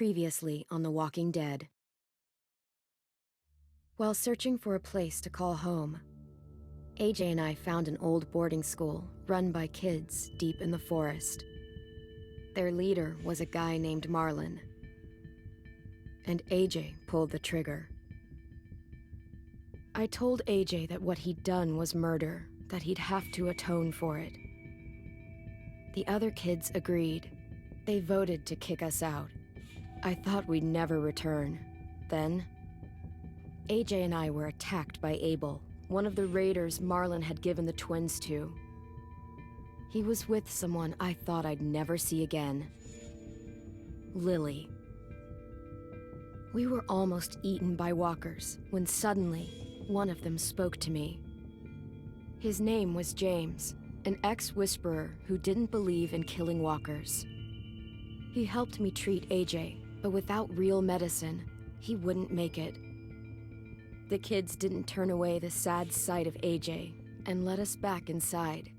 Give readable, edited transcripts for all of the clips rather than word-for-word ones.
Previously on The Walking Dead. While searching for a place to call home, AJ and I found an old boarding school run by kids deep in the forest. Their leader was a guy named Marlon, and AJ pulled the trigger. I told AJ that what he'd done was murder, that he'd have to atone for it. The other kids agreed. They voted to kick us out. I thought we'd never return. Then, AJ and I were attacked by Abel, one of the raiders Marlon had given the twins to. He was with someone I thought I'd never see again. Lily. We were almost eaten by walkers when suddenly, one of them spoke to me. His name was James, an ex-whisperer who didn't believe in killing walkers. He helped me treat AJ, but without real medicine, he wouldn't make it. The kids didn't turn away the sad sight of AJ and let us back inside.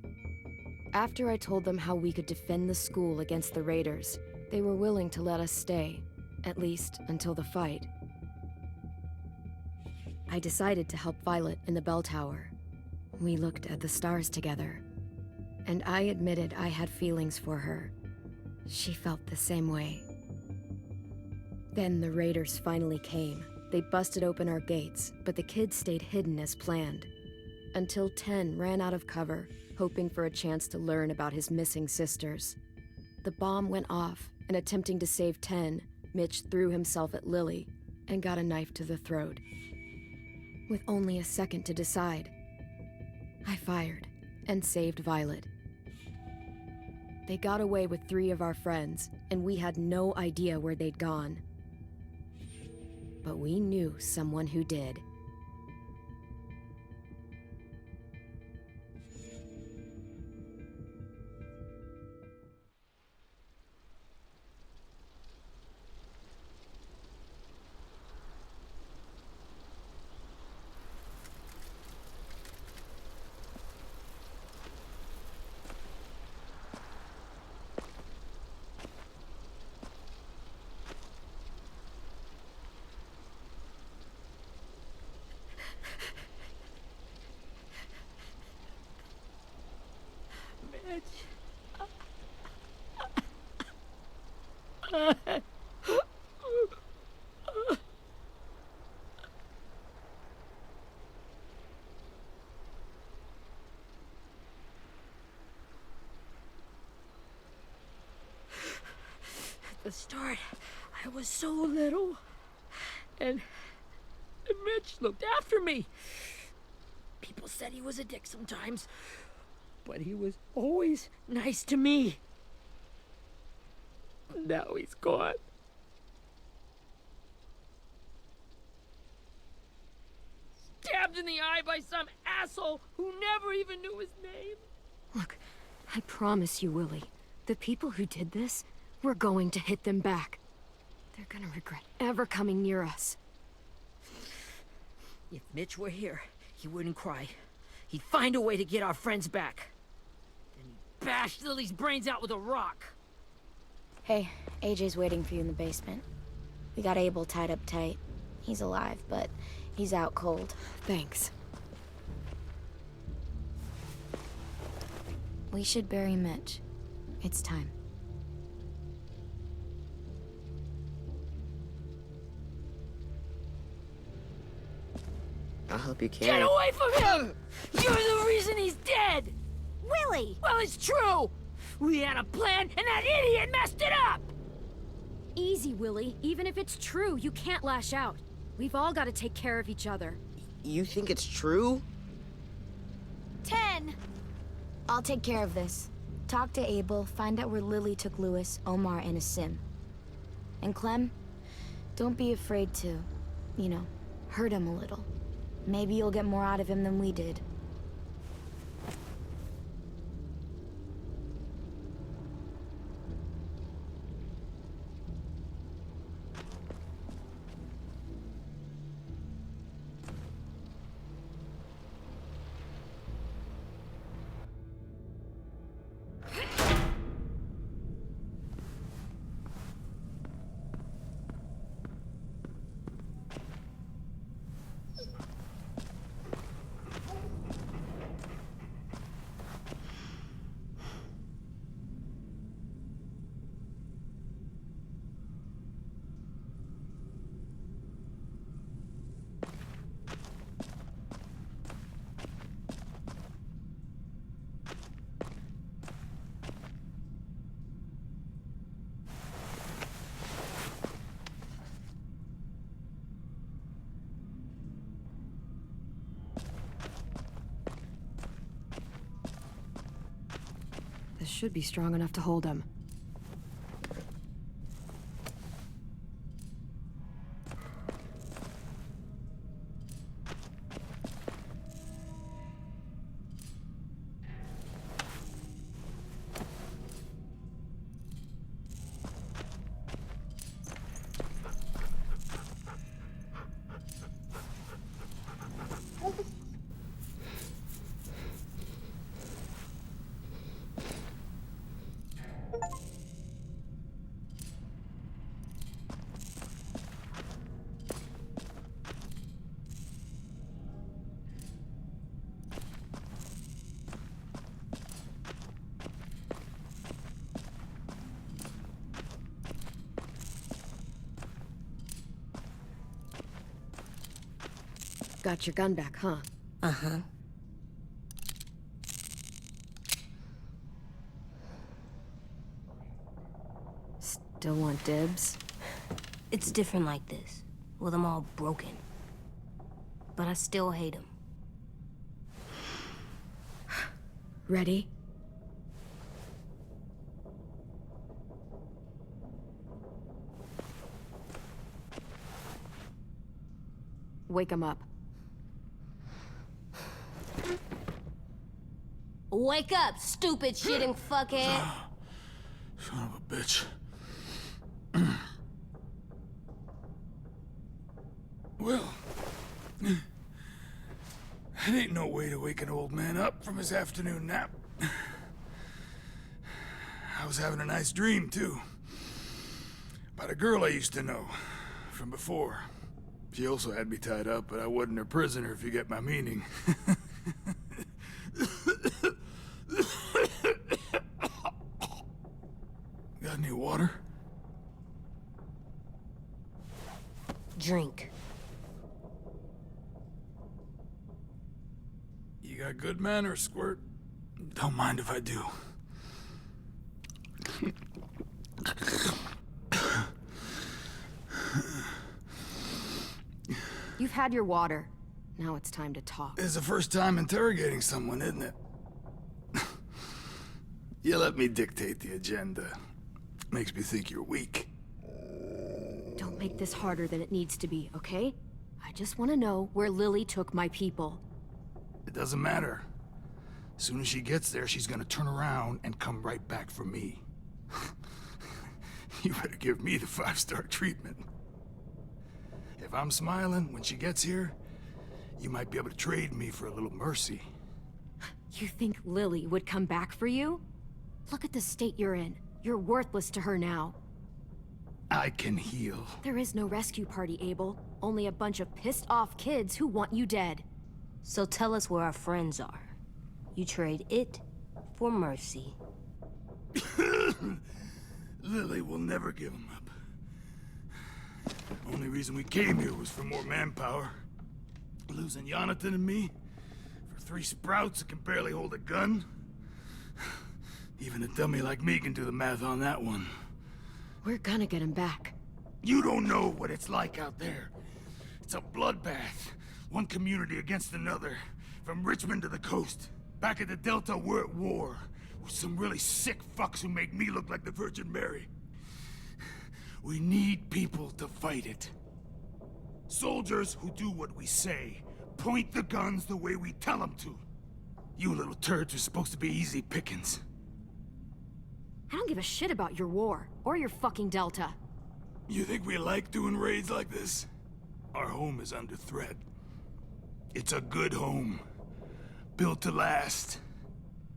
After I told them how we could defend the school against the raiders, they were willing to let us stay, at least until the fight. I decided to help Violet in the bell tower. We looked at the stars together, and I admitted I had feelings for her. She felt the same way. Then the raiders finally came. They busted open our gates, but the kids stayed hidden as planned. Until 10 ran out of cover, hoping for a chance to learn about his missing sisters. The bomb went off, and attempting to save 10, Mitch threw himself at Lily and got a knife to the throat. With only a second to decide, I fired and saved Violet. They got away with 3 of our friends, and we had no idea where they'd gone. But we knew someone who did. At the start, I was so little, and Mitch looked after me. People said he was a dick sometimes, but he was always nice to me. Now he's gone. Stabbed in the eye by some asshole who never even knew his name. Look, I promise you, Willie, the people who did this, we're going to hit them back. They're gonna regret ever coming near us. If Mitch were here, he wouldn't cry. He'd find a way to get our friends back. Then he'd bash Lily's brains out with a rock. Hey, AJ's waiting for you in the basement. We got Abel tied up tight. He's alive, but he's out cold. Thanks. We should bury Mitch. It's time. I'll help you carry. Get away from him! You're the reason he's dead! Willie! Well, it's true! We had a plan, and that idiot messed it up! Easy, Willie. Even if it's true, you can't lash out. We've all got to take care of each other. You think it's true? 10! I'll take care of this. Talk to Abel, find out where Lily took Lewis, Omar, and Asim. And Clem, don't be afraid to, hurt him a little. Maybe you'll get more out of him than we did. should be strong enough to hold him. Got your gun back, huh? Uh-huh. Still want dibs? It's different like this, with them all broken. But I still hate them. Ready? Wake him up. Wake up, stupid shitting fuckhead! Son of a bitch. Well, that ain't no way to wake an old man up from his afternoon nap. I was having a nice dream, too. About a girl I used to know from before. She also had me tied up, but I wasn't her prisoner, if you get my meaning. Got any water? Drink. You got good manners, Squirt. Don't mind if I do. You've had your water. Now it's time to talk. It's the first time interrogating someone, isn't it? You let me dictate the agenda. Makes me think you're weak. Don't make this harder than it needs to be, okay? I just want to know where Lily took my people. It doesn't matter. As soon as she gets there, she's gonna turn around and come right back for me. You better give me the 5-star treatment. If I'm smiling when she gets here, you might be able to trade me for a little mercy. You think Lily would come back for you? Look at the state you're in. You're worthless to her now. I can heal. There is no rescue party, Abel. Only a bunch of pissed-off kids who want you dead. So tell us where our friends are. You trade it for mercy. Lily will never give him up. Only reason we came here was for more manpower. Losing Jonathan and me for 3 sprouts that can barely hold a gun. Even a dummy like me can do the math on that one. We're gonna get him back. You don't know what it's like out there. It's a bloodbath. One community against another. From Richmond to the coast. Back at the Delta, we're at war. With some really sick fucks who make me look like the Virgin Mary. We need people to fight it. Soldiers who do what we say. Point the guns the way we tell them to. You little turds are supposed to be easy pickings. I don't give a shit about your war, or your fucking Delta. You think we like doing raids like this? Our home is under threat. It's a good home. Built to last.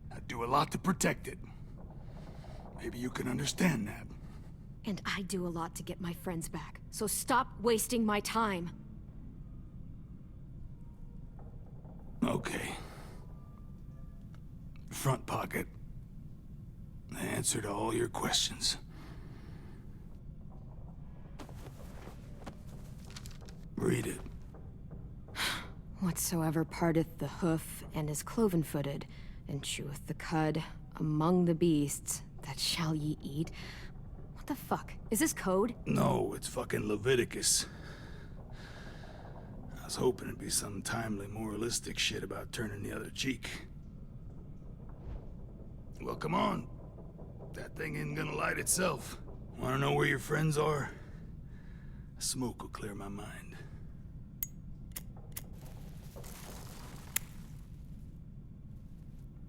I do a lot to protect it. Maybe you can understand that. And I do a lot to get my friends back, so stop wasting my time. Okay. Front pocket. The answer to all your questions. Read it. Whatsoever parteth the hoof and is cloven-footed, and cheweth the cud among the beasts, that shall ye eat. What the fuck? Is this code? No, it's fucking Leviticus. I was hoping it'd be some timely, moralistic shit about turning the other cheek. Well, come on. That thing ain't gonna light itself. Wanna know where your friends are? Smoke will clear my mind.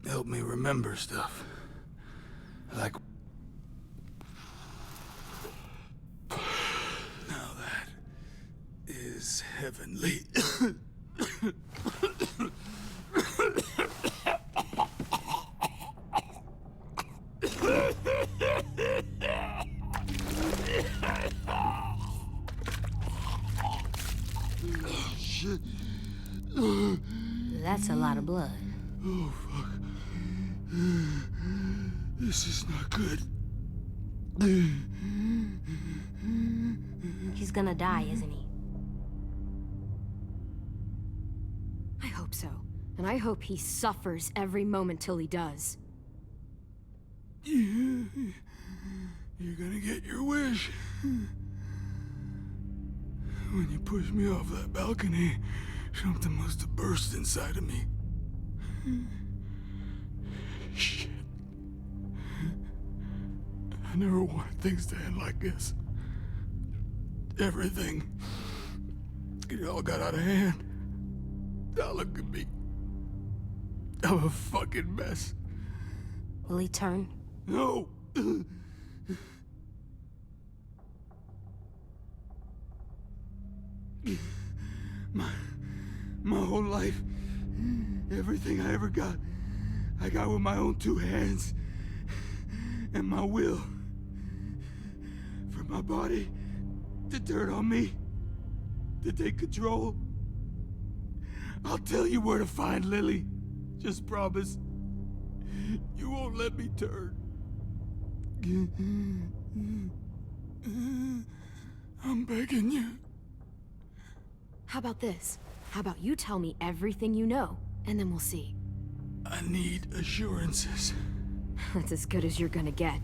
Help me remember stuff. Like... Now that is heavenly. Shit. That's a lot of blood. Oh, fuck. This is not good. He's gonna die, isn't he? I hope so. And I hope he suffers every moment till he does. You're gonna get your wish. When you pushed me off that balcony, something must have burst inside of me. Shit. I never wanted things to end like this. Everything. It all got out of hand. Now look at me. I'm a fucking mess. Will he turn? No! My whole life, everything I ever got, I got with my own two hands. And my will. For my body to turn on me, to take control. I'll tell you where to find Lily. Just promise. You won't let me turn. I'm begging you. How about this? How about you tell me everything you know, and then we'll see. I need assurances. That's as good as you're gonna get.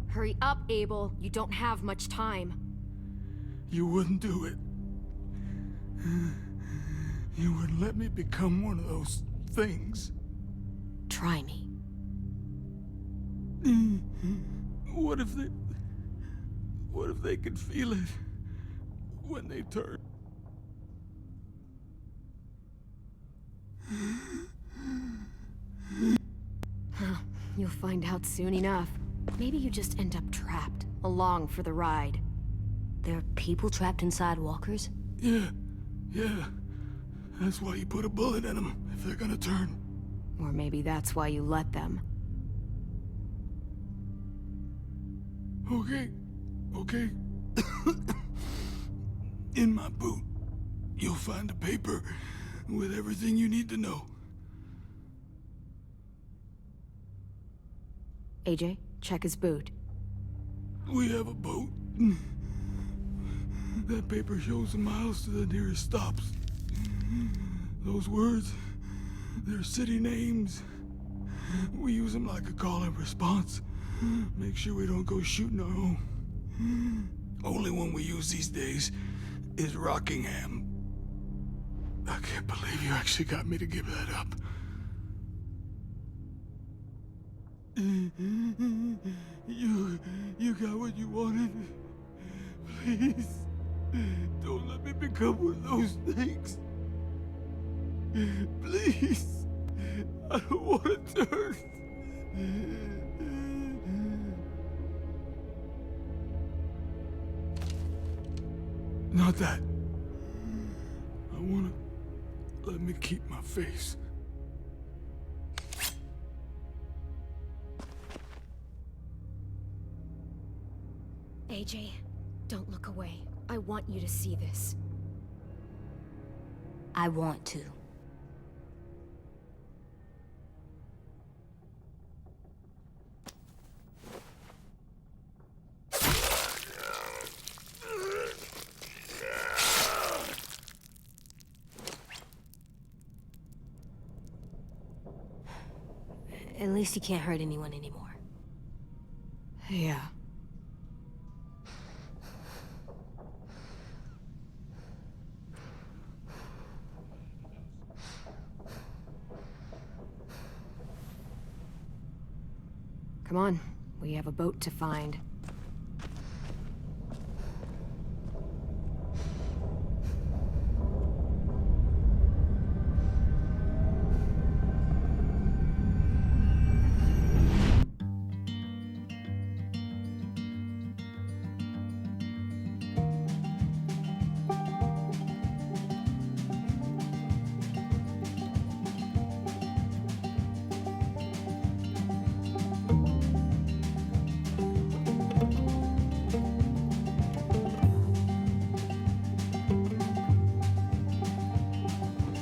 Hurry up, Abel. You don't have much time. You wouldn't do it. You wouldn't let me become one of those things. Try me. What if they could feel it when they turn? You'll find out soon enough. Maybe you just end up trapped, along for the ride. There are people trapped inside walkers? Yeah. That's why you put a bullet in them, if they're gonna turn. Or maybe that's why you let them. Okay. In my boot, you'll find a paper with everything you need to know. AJ, check his boot. We have a boat. That paper shows the miles to the nearest stops. Those words, they're city names. We use them like a call and response. Make sure we don't go shooting our own. Only one we use these days is Rockingham. I can't believe you actually got me to give that up. You got what you wanted. Please, don't let me become one of those things. Please, I don't want to turn. Not that. I wanna let me keep my face. AJ, don't look away. I want you to see this. I want to. At least he can't hurt anyone anymore. Yeah. Come on, we have a boat to find.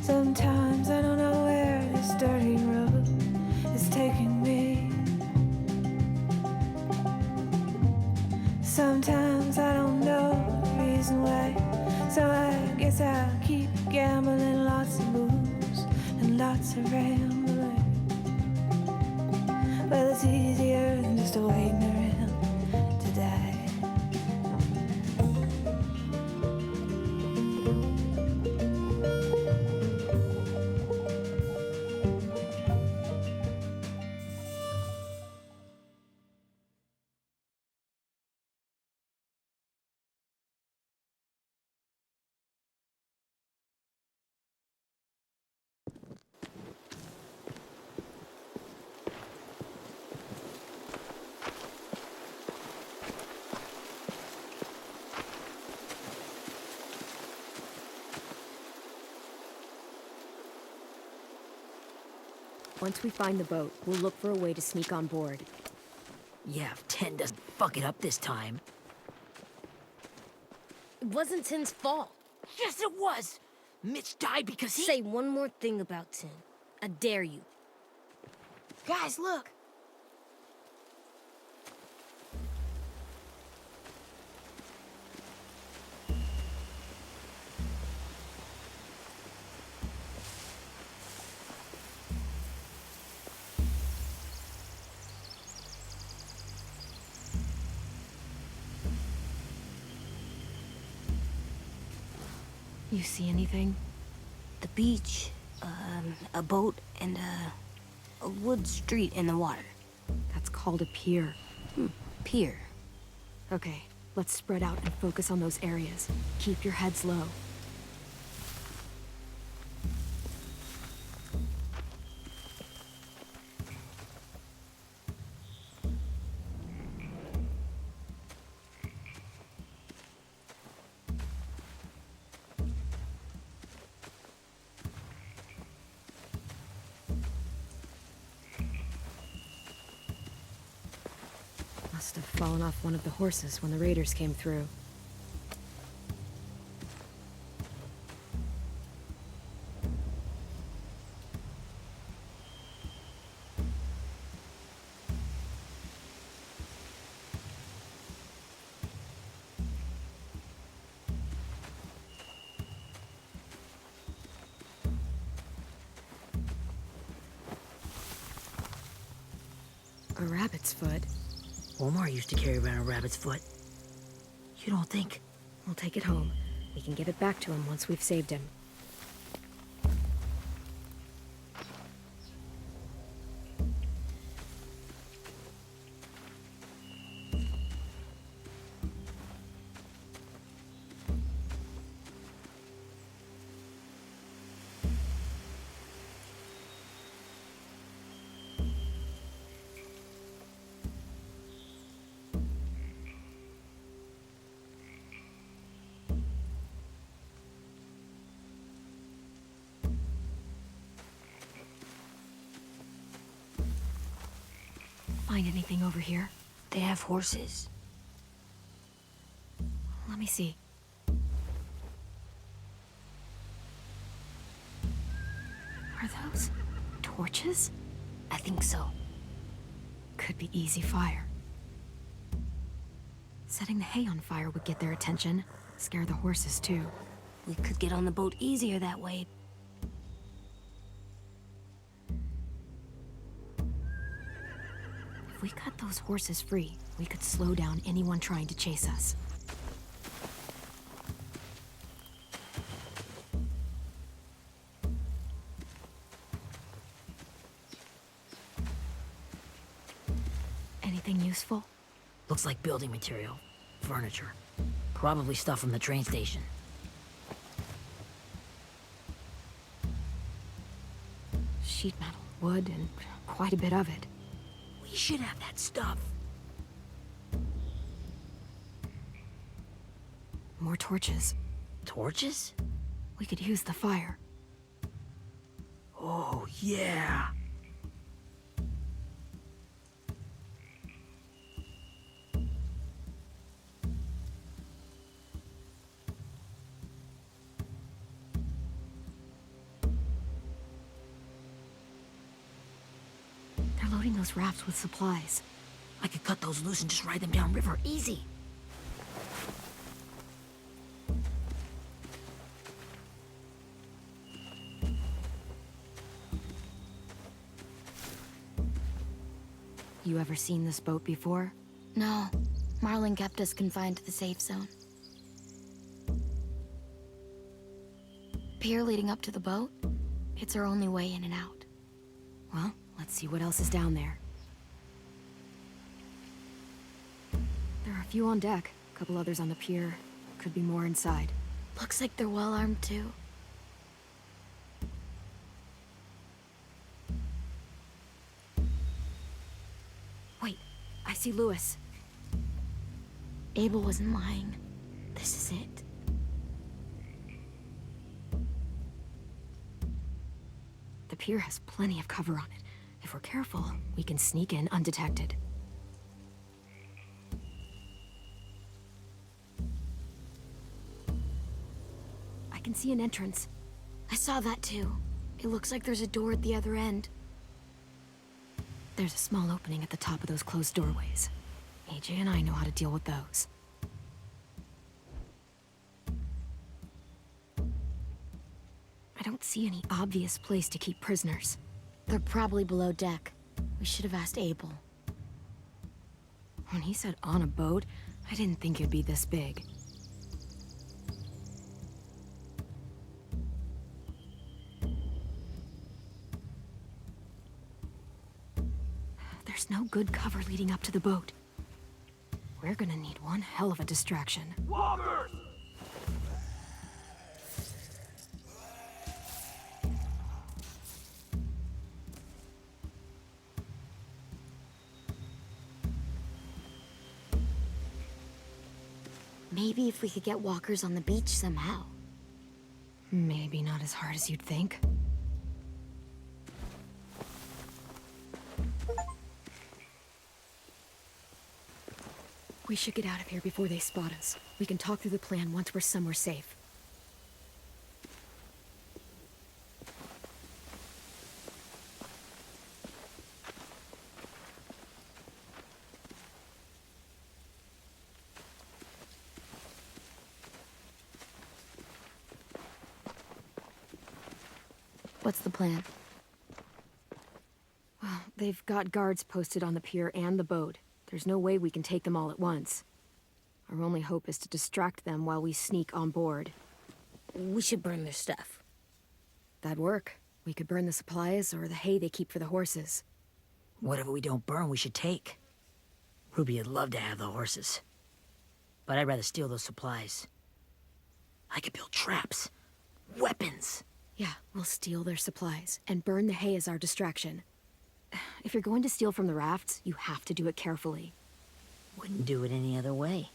Sometimes I don't know where this dirty road is taking me. Sometimes I don't know the reason why. So I guess I'll keep gambling, lots of moves and lots of rambling. Well, it's easier than just waiting around to die. Once we find the boat, we'll look for a way to sneak on board. Yeah, if 10 doesn't fuck it up this time. It wasn't Tin's fault. Yes, it was! Mitch died because he... Say one more thing about Tin. I dare you. Guys, look! You see anything? The beach, a boat, and a wood street in the water. That's called a pier. Pier. Okay, let's spread out and focus on those areas. Keep your heads low. Must have fallen off one of the horses when the raiders came through. A rabbit's foot. Omar used to carry around a rabbit's foot. You don't think? We'll take it home. We can give it back to him once we've saved him. Find anything over here? They have horses. Let me see. Are those torches? I think so. Could be easy fire. Setting the hay on fire would get their attention. Scare the horses, too. We could get on the boat easier that way. If we cut those horses free, we could slow down anyone trying to chase us. Looks like building material. Furniture. Probably stuff from the train station. Sheet metal, wood, and quite a bit of it. We should have that stuff. More torches. Torches? We could use the fire. Oh, yeah. They're loading those rafts with supplies. I could cut those loose and just ride them downriver, easy. You ever seen this boat before? No, Marlin kept us confined to the safe zone. Pier leading up to the boat? It's our only way in and out. Well, let's see what else is down there. There are a few on deck, a couple others on the pier. Could be more inside. Looks like they're well armed too. Wait, I see Lewis. Abel wasn't lying. This is it. The pier has plenty of cover on it. If we're careful, we can sneak in undetected. I can see an entrance. I saw that too. It looks like there's a door at the other end. There's a small opening at the top of those closed doorways. AJ and I know how to deal with those. I don't see any obvious place to keep prisoners. They're probably below deck. We should have asked Abel. When he said on a boat, I didn't think it'd be this big. There's no good cover leading up to the boat. We're gonna need one hell of a distraction. Walkers! Maybe if we could get walkers on the beach somehow. Maybe not as hard as you'd think. We should get out of here before they spot us. We can talk through the plan once we're somewhere safe. What's the plan? Well, they've got guards posted on the pier and the boat. There's no way we can take them all at once. Our only hope is to distract them while we sneak on board. We should burn their stuff. That'd work. We could burn the supplies or the hay they keep for the horses. Whatever we don't burn, we should take. Ruby would love to have the horses. But I'd rather steal those supplies. I could build traps. Weapons. Yeah, we'll steal their supplies and burn the hay as our distraction. If you're going to steal from the rafts, you have to do it carefully. Wouldn't do it any other way.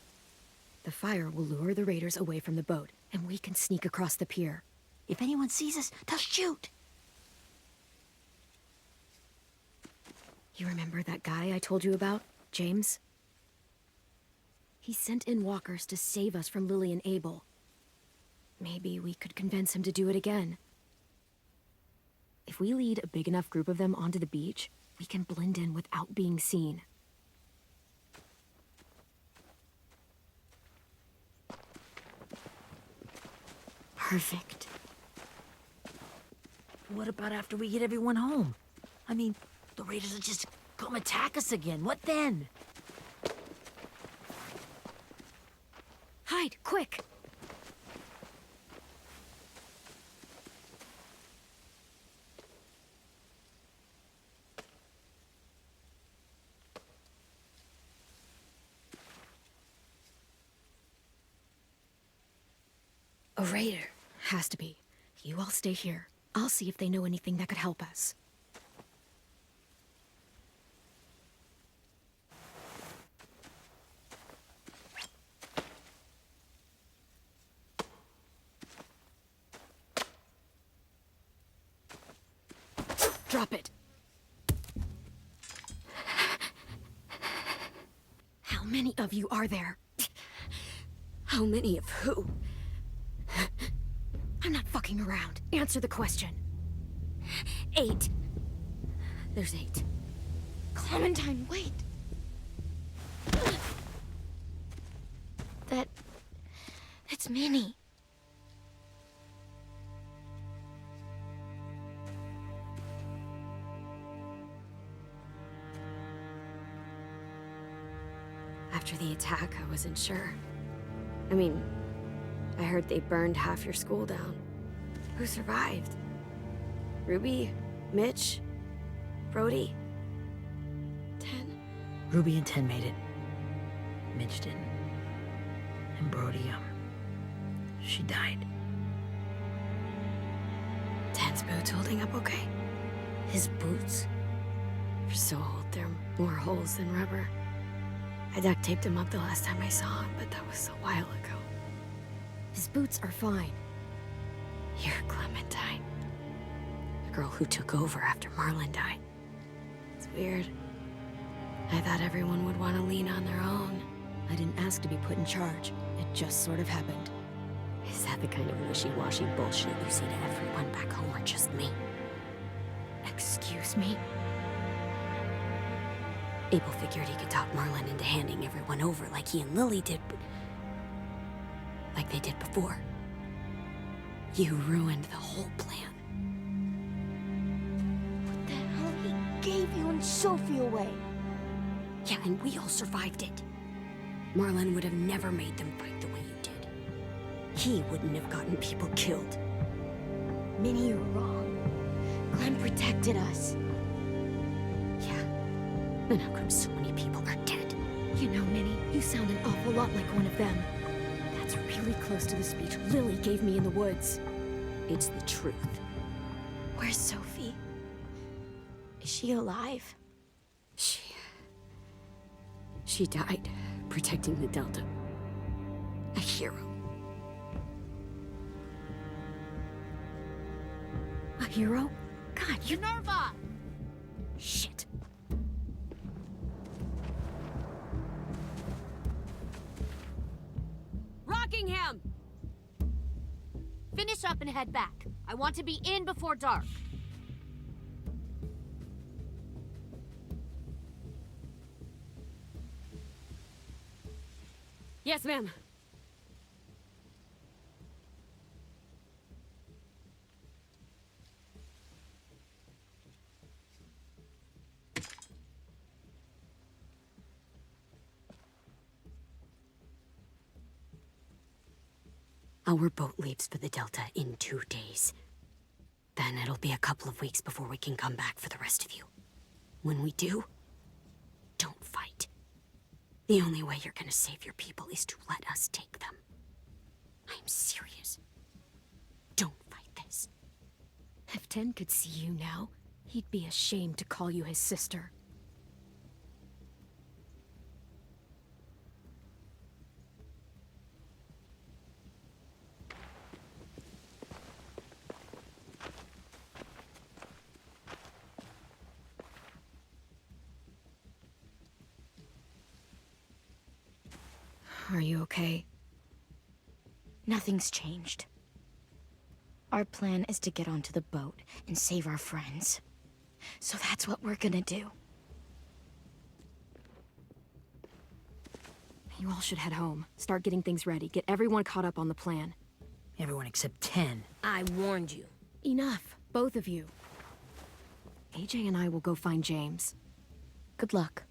The fire will lure the raiders away from the boat, and we can sneak across the pier. If anyone sees us, they'll shoot. You remember that guy I told you about, James? He sent in walkers to save us from Lily and Abel. Maybe we could convince him to do it again. If we lead a big enough group of them onto the beach, we can blend in without being seen. Perfect. What about after we get everyone home? I mean, the raiders will just come attack us again. What then? Hide, quick! A raider. Has to be. You all stay here. I'll see if they know anything that could help us. Drop it. How many of you are there? How many of who? I'm not fucking around. Answer the question. 8. There's 8. Clementine, wait. It's Minnie. After the attack, I wasn't sure. I mean, I heard they burned half your school down. Who survived? Ruby? Mitch? Brody? 10? Ruby and 10 made it. Mitch didn't. And Brody, she died. 10's boots holding up okay? His boots? They're so old, there are more holes than rubber. I duct taped him up the last time I saw him, but that was a while ago. His boots are fine. You're Clementine. The girl who took over after Marlon died. It's weird. I thought everyone would want to lean on their own. I didn't ask to be put in charge. It just sort of happened. Is that the kind of wishy-washy bullshit you say to everyone back home, or just me? Excuse me? Abel figured he could talk Marlon into handing everyone over like he and Lily did, but... like they did before. You ruined the whole plan. What the hell? He gave you and Sophie away. Yeah, and we all survived it. Marlon would have never made them fight the way you did. He wouldn't have gotten people killed. Minnie, you're wrong. Clem protected us. Yeah. And how come so many people are dead? You know, Minnie, you sound an awful lot like one of them. That's really close to the speech Lily gave me in the woods. It's the truth. Where's Sophie? Is she alive? She died, protecting the Delta. A hero. A hero? God, you... Nerva! Shit. Rockingham! Finish up and head back. I want to be in before dark. Yes, ma'am. Our boat leaves for the Delta in 2 days. Then it'll be a couple of weeks before we can come back for the rest of you. When we do, don't fight. The only way you're gonna save your people is to let us take them. I'm serious. Don't fight this. If 10 could see you now, he'd be ashamed to call you his sister. Are you okay? Nothing's changed. Our plan is to get onto the boat and save our friends. So that's what we're gonna do. You all should head home. Start getting things ready. Get everyone caught up on the plan. Everyone except 10. I warned you. Enough, both of you. AJ and I will go find James. Good luck.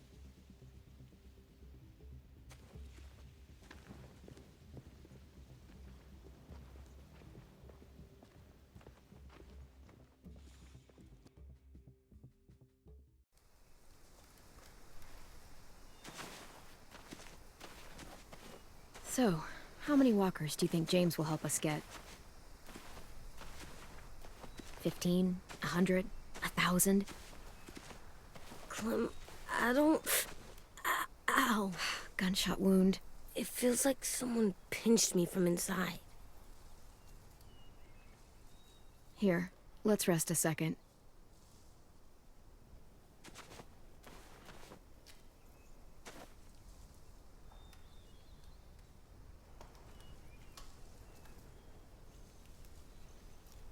So, How many walkers do you think James will help us get? 15? 100? 1,000? Clem, I don't... Ow. Gunshot wound. It feels like someone pinched me from inside. Here, let's rest a second.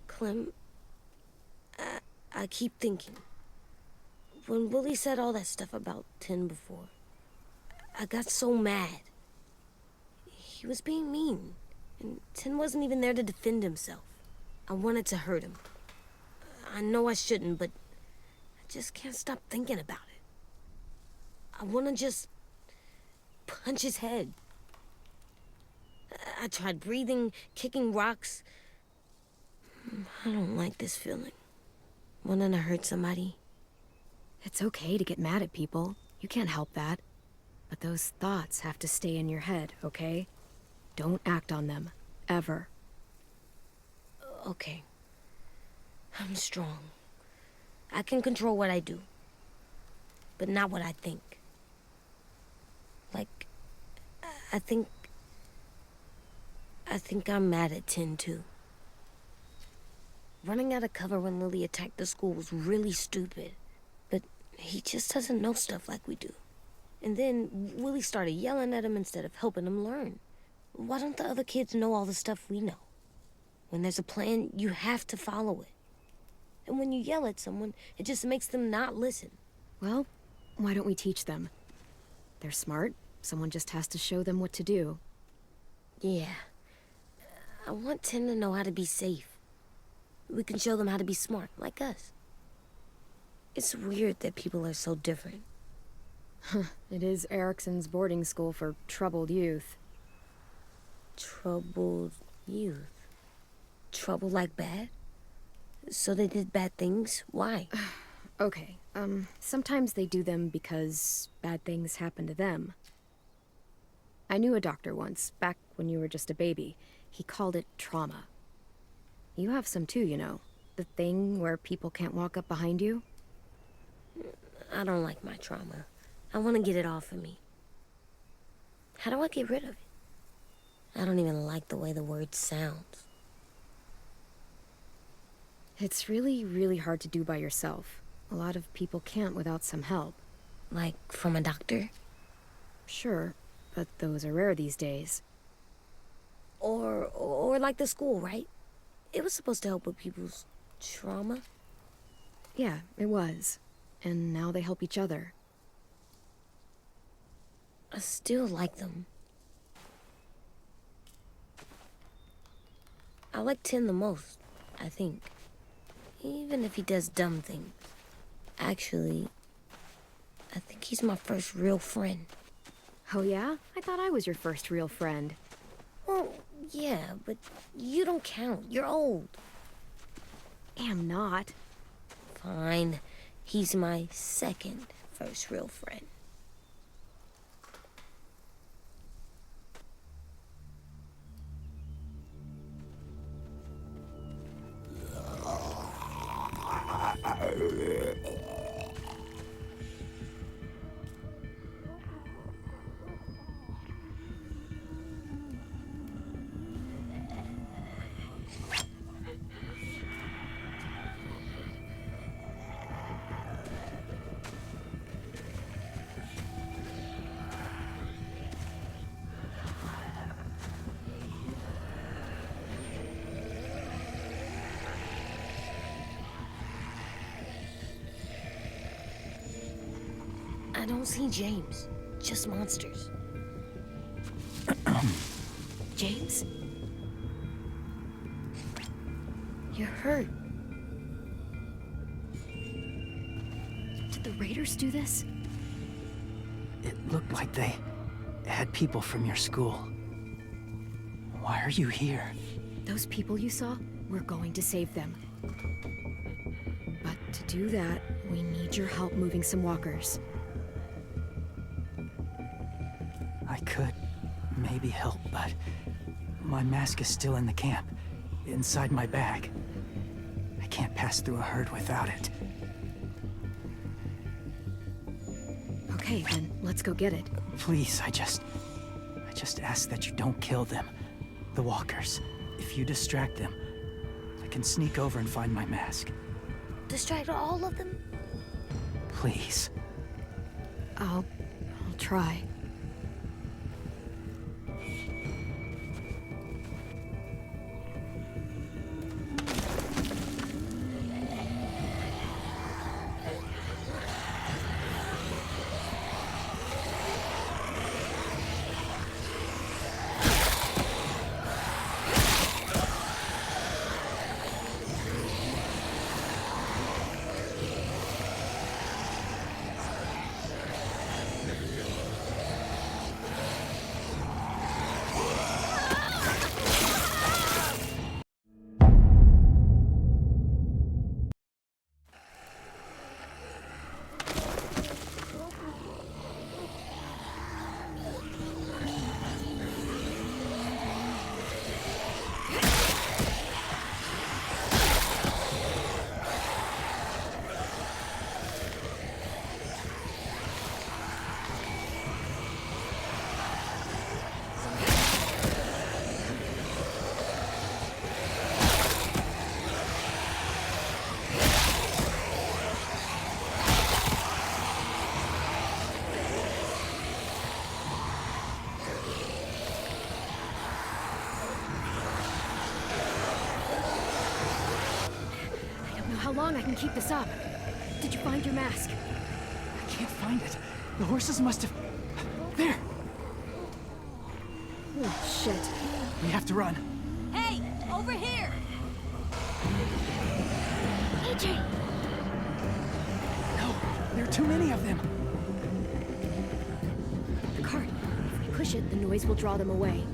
Clem, I keep thinking. When Willie said all that stuff about Tin before, I got so mad. He was being mean, and Tin wasn't even there to defend himself. I wanted to hurt him. I know I shouldn't, but I just can't stop thinking about it. I want to just punch his head. I tried breathing, kicking rocks. I don't like this feeling. Wanting to hurt somebody. It's okay to get mad at people. You can't help that. But those thoughts have to stay in your head, okay? Don't act on them. Ever. Okay. I'm strong. I can control what I do. But not what I think. Like, I think I'm mad at Tin, too. Running out of cover when Lily attacked the school was really stupid. But he just doesn't know stuff like we do. And then Willie started yelling at him instead of helping him learn. Why don't the other kids know all the stuff we know? When there's a plan, you have to follow it. And when you yell at someone, it just makes them not listen. Well, why don't we teach them? They're smart. Someone just has to show them what to do. Yeah. I want Tin to know how to be safe. We can show them how to be smart, like us. It's weird that people are so different. It is Erickson's boarding school for troubled youth. Troubled youth? Trouble like bad? So they did bad things? Why? Okay, sometimes they do them because bad things happen to them. I knew a doctor once, back when you were just a baby. He called it trauma. You have some too, you know. The thing where people can't walk up behind you. I don't like my trauma. I want to get it off of me. How do I get rid of it? I don't even like the way the word sounds. It's really, really hard to do by yourself. A lot of people can't without some help. Like, from a doctor? Sure, but those are rare these days. Or like the school, right? It was supposed to help with people's trauma. Yeah, it was. And now they help each other. I still like them. I like Tin the most, I think. Even if he does dumb things. Actually, I think he's my first real friend. Oh yeah? I thought I was your first real friend. Well, yeah, but you don't count. You're old. Am not. Fine. He's my second first real friend. I don't see James, just monsters. James? You're hurt. Did the Raiders do this? It looked like they had people from your school. Why are you here? Those people you saw? We're going to save them. But to do that, we need your help moving some walkers. I could maybe help, but My mask is still in the camp, inside my bag. I can't pass through a herd without it. Okay, then let's go get it. Please, I just ask that you don't kill them. The walkers. If you distract them, I can sneak over and find my mask. Distract all of them? Please. I'll try. How long I can keep this up? Did you find your mask? I can't find it. The horses must have... There! Oh, shit. We have to run. Hey! Over here! AJ! No, there are too many of them. The cart. If we push it, the noise will draw them away.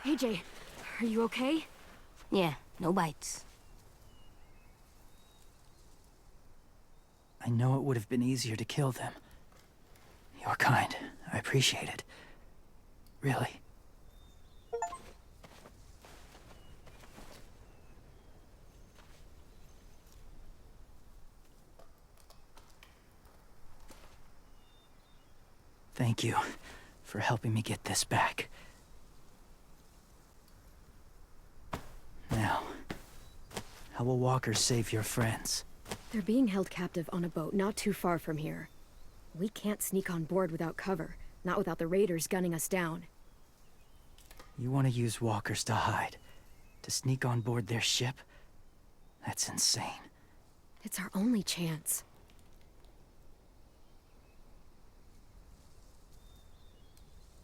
AJ, are you okay? Yeah, no bites. I know it would have been easier to kill them. You're kind. I appreciate it. Really. Thank you for helping me get this back. Now, how will walkers save your friends? They're being held captive on a boat not too far from here. We can't sneak on board without cover, not without the raiders gunning us down. You want to use walkers to hide? To sneak on board their ship? That's insane. It's our only chance.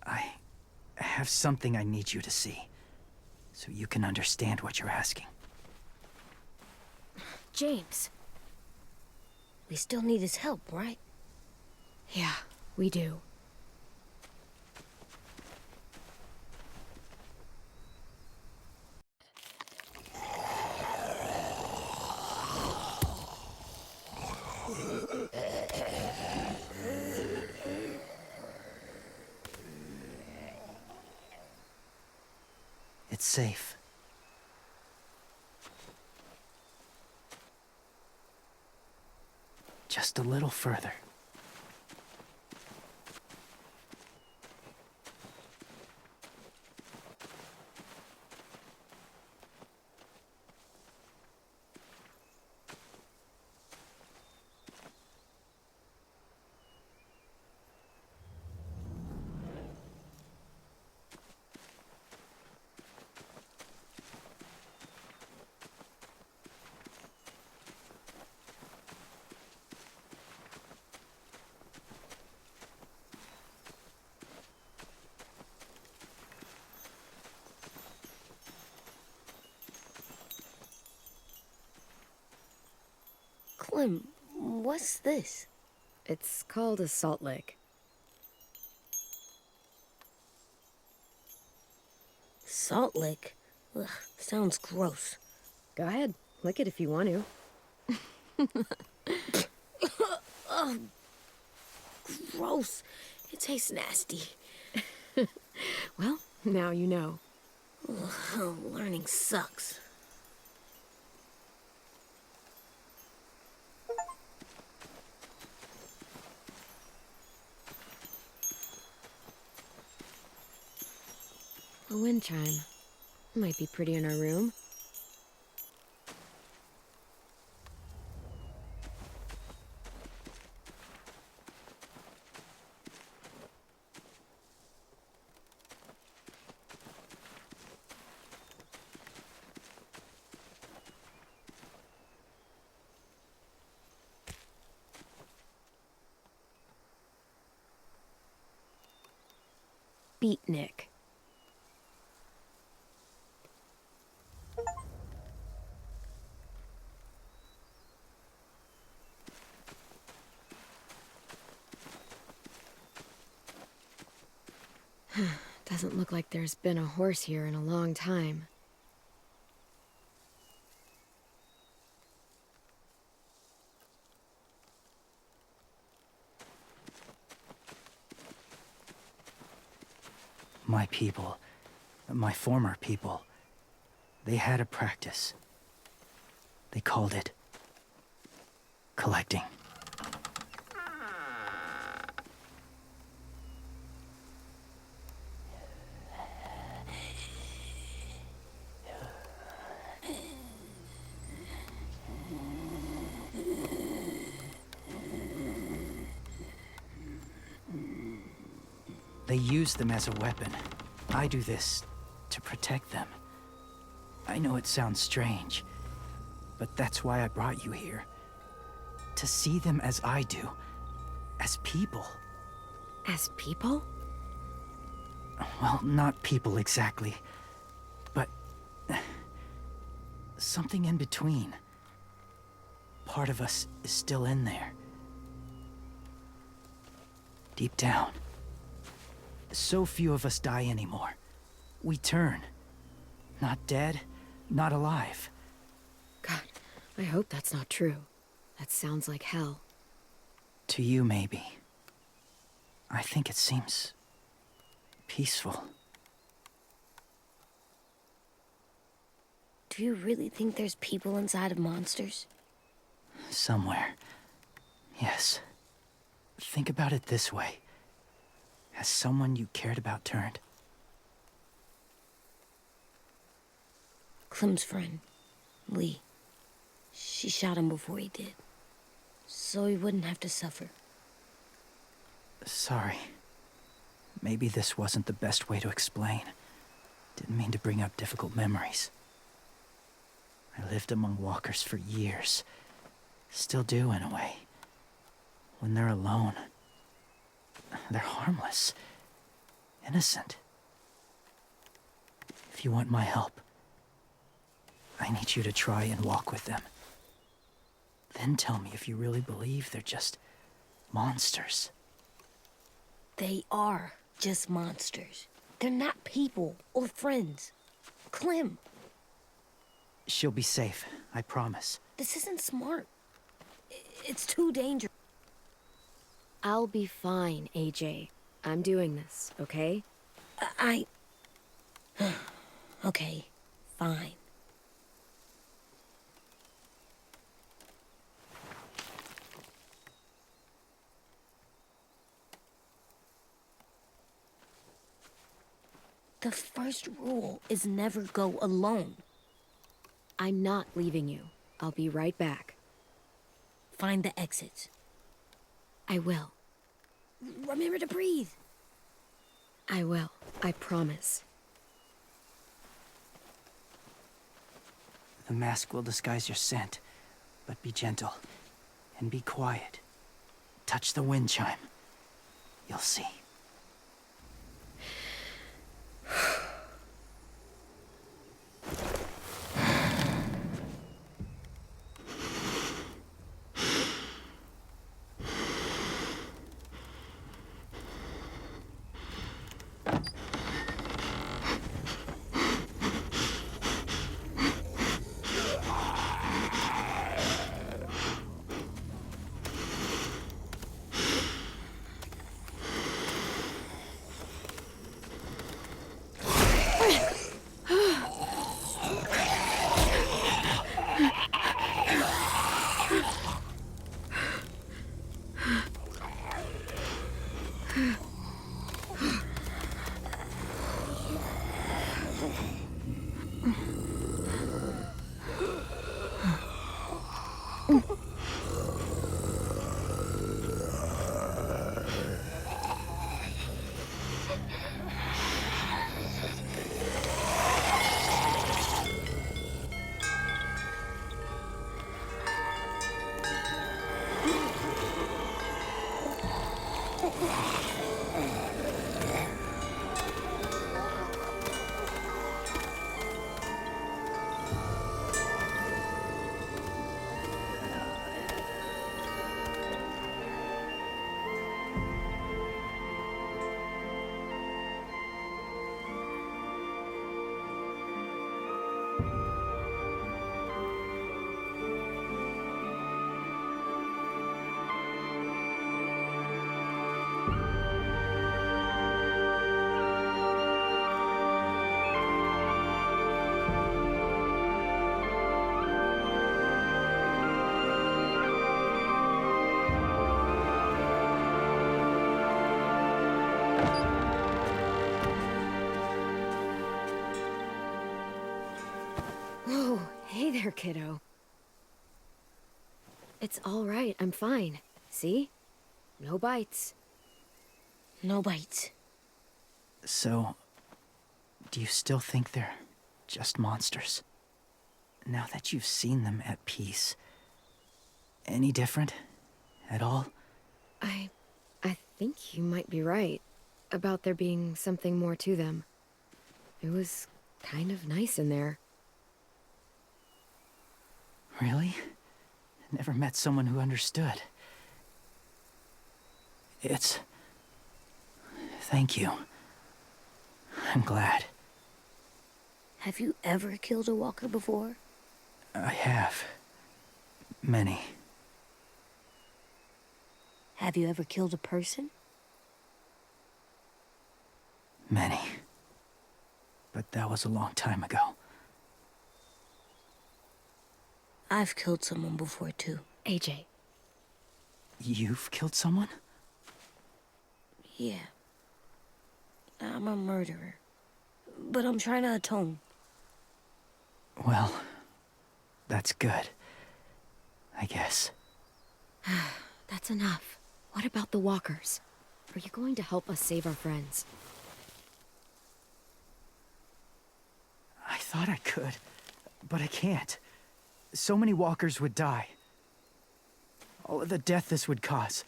I have something I need you to see, so you can understand what you're asking. James. We still need his help, right? Yeah, we do. It's safe. Just a little further. Clem, what's this? It's called a salt lick. Salt lick? Ugh, sounds gross. Go ahead, lick it if you want to. Ugh, gross. It tastes nasty. Well, now you know. Ugh, learning sucks. A wind chime. Might be pretty in our room. Beatnik. Doesn't look like there's been a horse here in a long time. My people, my former people, they had a practice. They called it collecting. They use them as a weapon. I do this to protect them. I know it sounds strange, but that's why I brought you here. To see them as I do, as people. As people? Well, not people exactly, but something in between. Part of us is still in there. Deep down. So few of us die anymore. We turn. Not dead, not alive. God, I hope that's not true. That sounds like hell. To you, maybe. I think it seems peaceful. Do you really think there's people inside of monsters? Somewhere. Yes. Think about it this way. Has someone you cared about turned? Clem's friend, Lee. She shot him before he did. So he wouldn't have to suffer. Sorry. Maybe this wasn't the best way to explain. Didn't mean to bring up difficult memories. I lived among walkers for years. Still do, in a way. When they're alone, they're harmless. Innocent. If you want my help, I need you to try and walk with them. Then tell me if you really believe they're just monsters. They are just monsters. They're not people or friends. Clem, She'll be safe, I promise. this isn't smart. It's too dangerous. I'll be fine, AJ. I'm doing this, okay? Okay, fine. The first rule is never go alone. I'm not leaving you. I'll be right back. Find the exits. I will. Remember to breathe. I will. I promise. The mask will disguise your scent, but be gentle and be quiet. Touch the wind chime. You'll see. Whoa, hey there, kiddo. It's all right, I'm fine. See? No bites. No bites. So, do you still think they're just monsters? Now that you've seen them at peace, any different at all? I think you might be right about there being something more to them. It was kind of nice in there. Really? Never met someone who understood. Thank you. I'm glad. Have you ever killed a walker before? I have. Many. Have you ever killed a person? Many. But that was a long time ago. I've killed someone before, too. AJ. You've killed someone? Yeah. I'm a murderer. But I'm trying to atone. Well, that's good. I guess. That's enough. What about the walkers? Are you going to help us save our friends? I thought I could, but I can't. So many walkers would die. All of the death this would cause.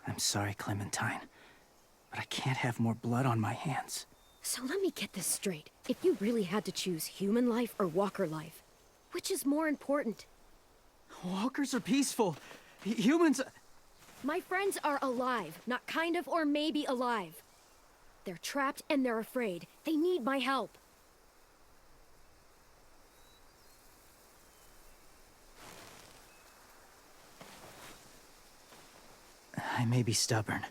I'm sorry, Clementine, but I can't have more blood on my hands. So let me get this straight. If you really had to choose human life or walker life, which is more important? Walkers are peaceful. Humans... My friends are alive, not kind of or maybe alive. They're trapped and they're afraid. They need my help. I may be stubborn,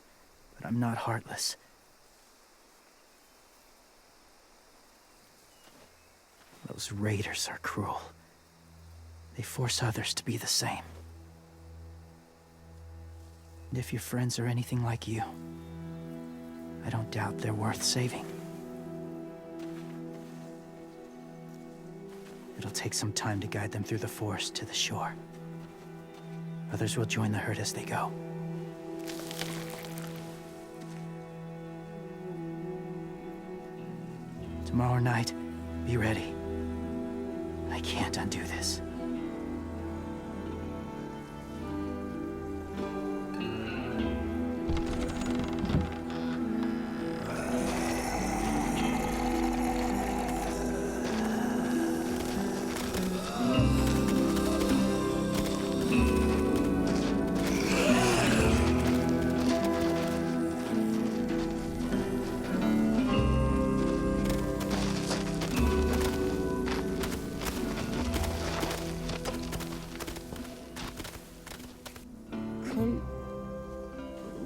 but I'm not heartless. Those raiders are cruel. They force others to be the same. And if your friends are anything like you, I don't doubt they're worth saving. It'll take some time to guide them through the forest to the shore. Others will join the herd as they go. Tomorrow night, be ready. I can't undo this.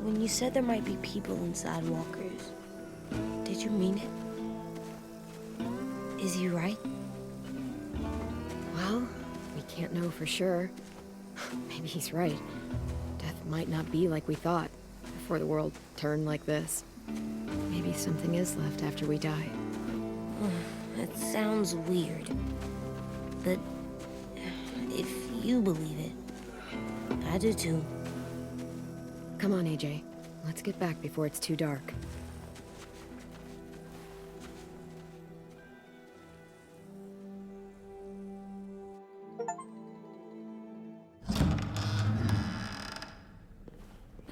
When you said there might be people inside walkers, did you mean it? Is he right? Well, we can't know for sure. Maybe he's right. Death might not be like we thought. before the world turned like this. Maybe something is left after we die. That sounds weird. But if you believe it, I do too. Come on, AJ. Let's get back before it's too dark.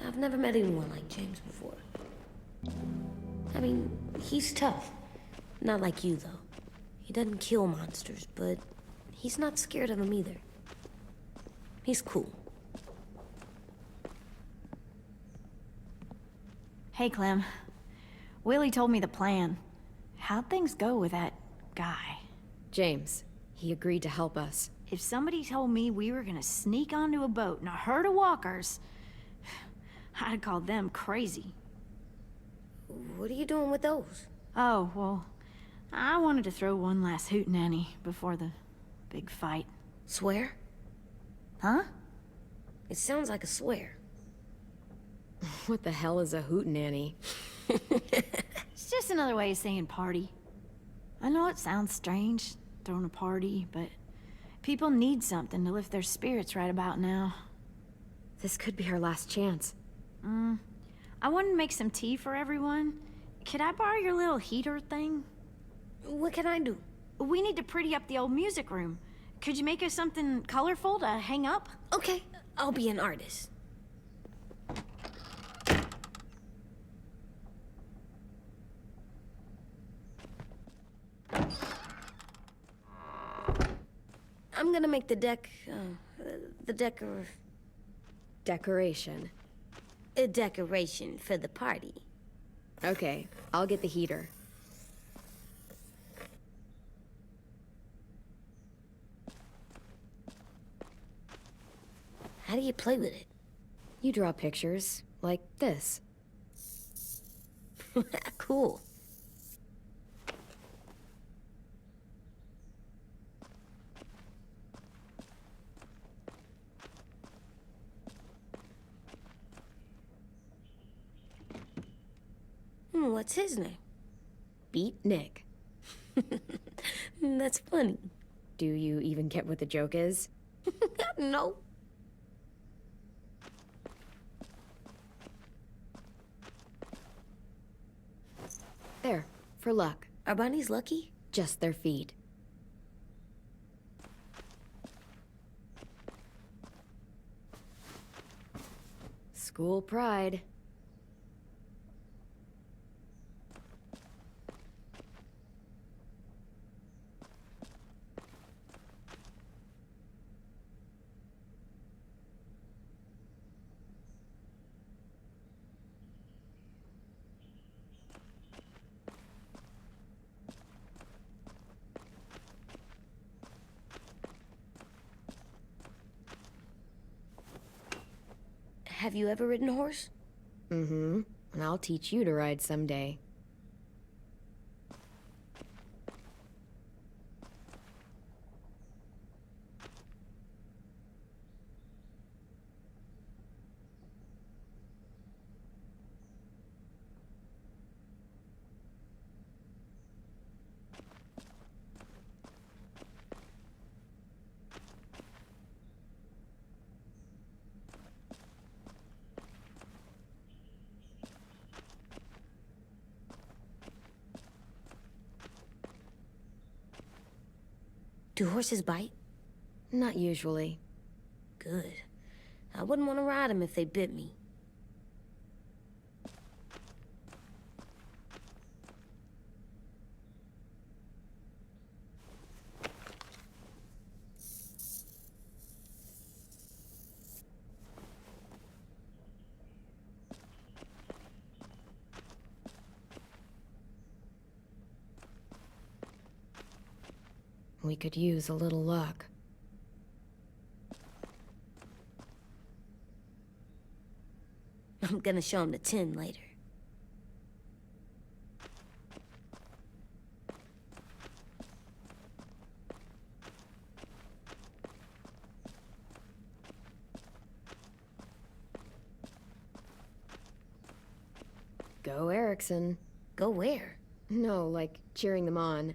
I've never met anyone like James before. I mean, he's tough. Not like you, though. He doesn't kill monsters, but he's not scared of them either. He's cool. Hey, Clem. Willie told me the plan. How'd things go with that guy? James, he agreed to help us. If somebody told me we were gonna sneak onto a boat in a herd of walkers, I'd call them crazy. What are you doing with those? Oh, well, I wanted to throw one last hootenanny before the big fight. Swear? Huh? It sounds like a swear. What the hell is a hootenanny? It's just another way of saying party. I know it sounds strange, throwing a party, but people need something to lift their spirits right about now. This could be our last chance. I wanted to make some tea for everyone. Could I borrow your little heater thing? What can I do? We need to pretty up the old music room. Could you make us something colorful to hang up? Okay, I'll be an artist. I'm gonna make the Decoration. a decoration for the party. Okay, I'll get the heater. How do you play with it? You draw pictures, like this. Cool. What's his name? Beat Nick. That's funny. Do you even get what the joke is? No. There, for luck. Are bunnies lucky? Just their feet. School pride. Have you ever ridden a horse? Mm-hmm. And I'll teach you to ride someday. Do horses bite? Not usually. Good. I wouldn't want to ride them if they bit me. We could use a little luck. I'm gonna show him the tin later. Go Erickson. Go where? No, like cheering them on.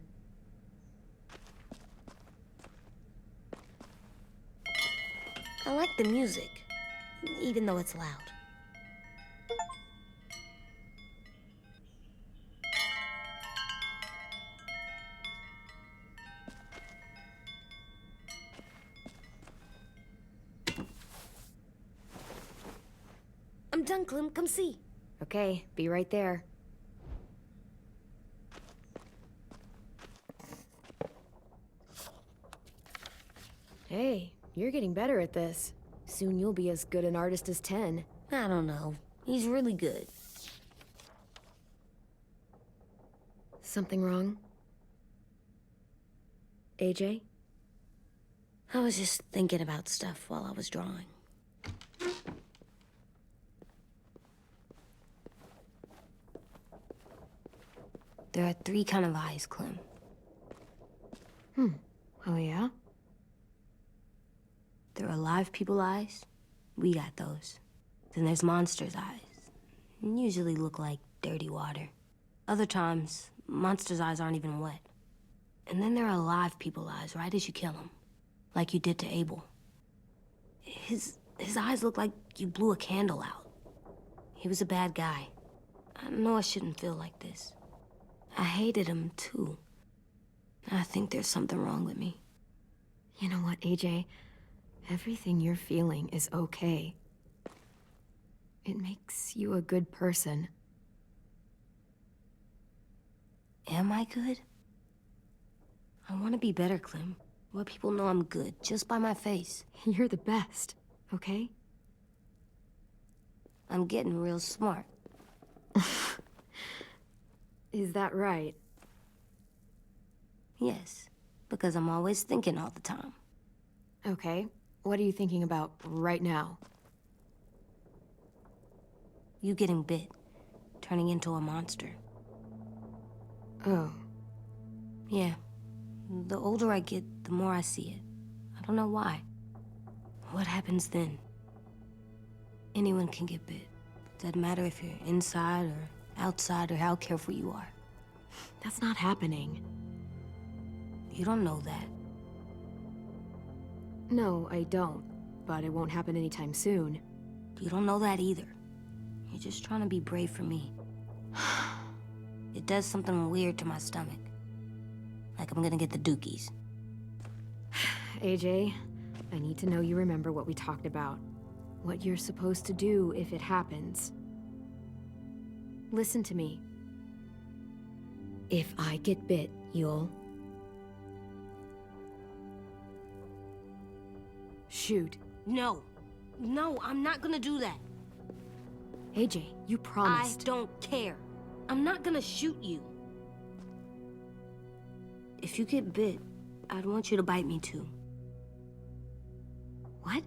I like the music, even though it's loud. I'm done, Clem. Come see. Okay, be right there. Hey, you're getting better at this. Soon you'll be as good an artist as 10. I don't know. He's really good. Something wrong? AJ? I was just thinking about stuff while I was drawing. There are 3 kind of eyes, Clem. Oh yeah? There are live people eyes. We got those. Then there's monsters' eyes. Usually look like dirty water. Other times, monsters' eyes aren't even wet. And then there are live people eyes right as you kill him. Like you did to Abel. His eyes look like you blew a candle out. He was a bad guy. I know I shouldn't feel like this. I hated him, too. I think there's something wrong with me. You know what, AJ? Everything you're feeling is okay. It makes you a good person. Am I good? I want to be better, Clem. Let people know I'm good, just by my face. You're the best, okay? I'm getting real smart. Is that right? Yes, because I'm always thinking all the time. Okay. What are you thinking about right now? You getting bit, turning into a monster. Oh. Yeah. The older I get, the more I see it. I don't know why. What happens then? Anyone can get bit. Doesn't matter if you're inside or outside or how careful you are. That's not happening. You don't know that. No, I don't. But it won't happen anytime soon. You don't know that either. You're just trying to be brave for me. It does something weird to my stomach. Like I'm gonna get the dookies. AJ, I need to know you remember what we talked about. What you're supposed to do if it happens. Listen to me. If I get bit, you'll... shoot. No. No, I'm not gonna do that. AJ, you promised. I don't care. I'm not gonna shoot you. If you get bit, I'd want you to bite me too. What?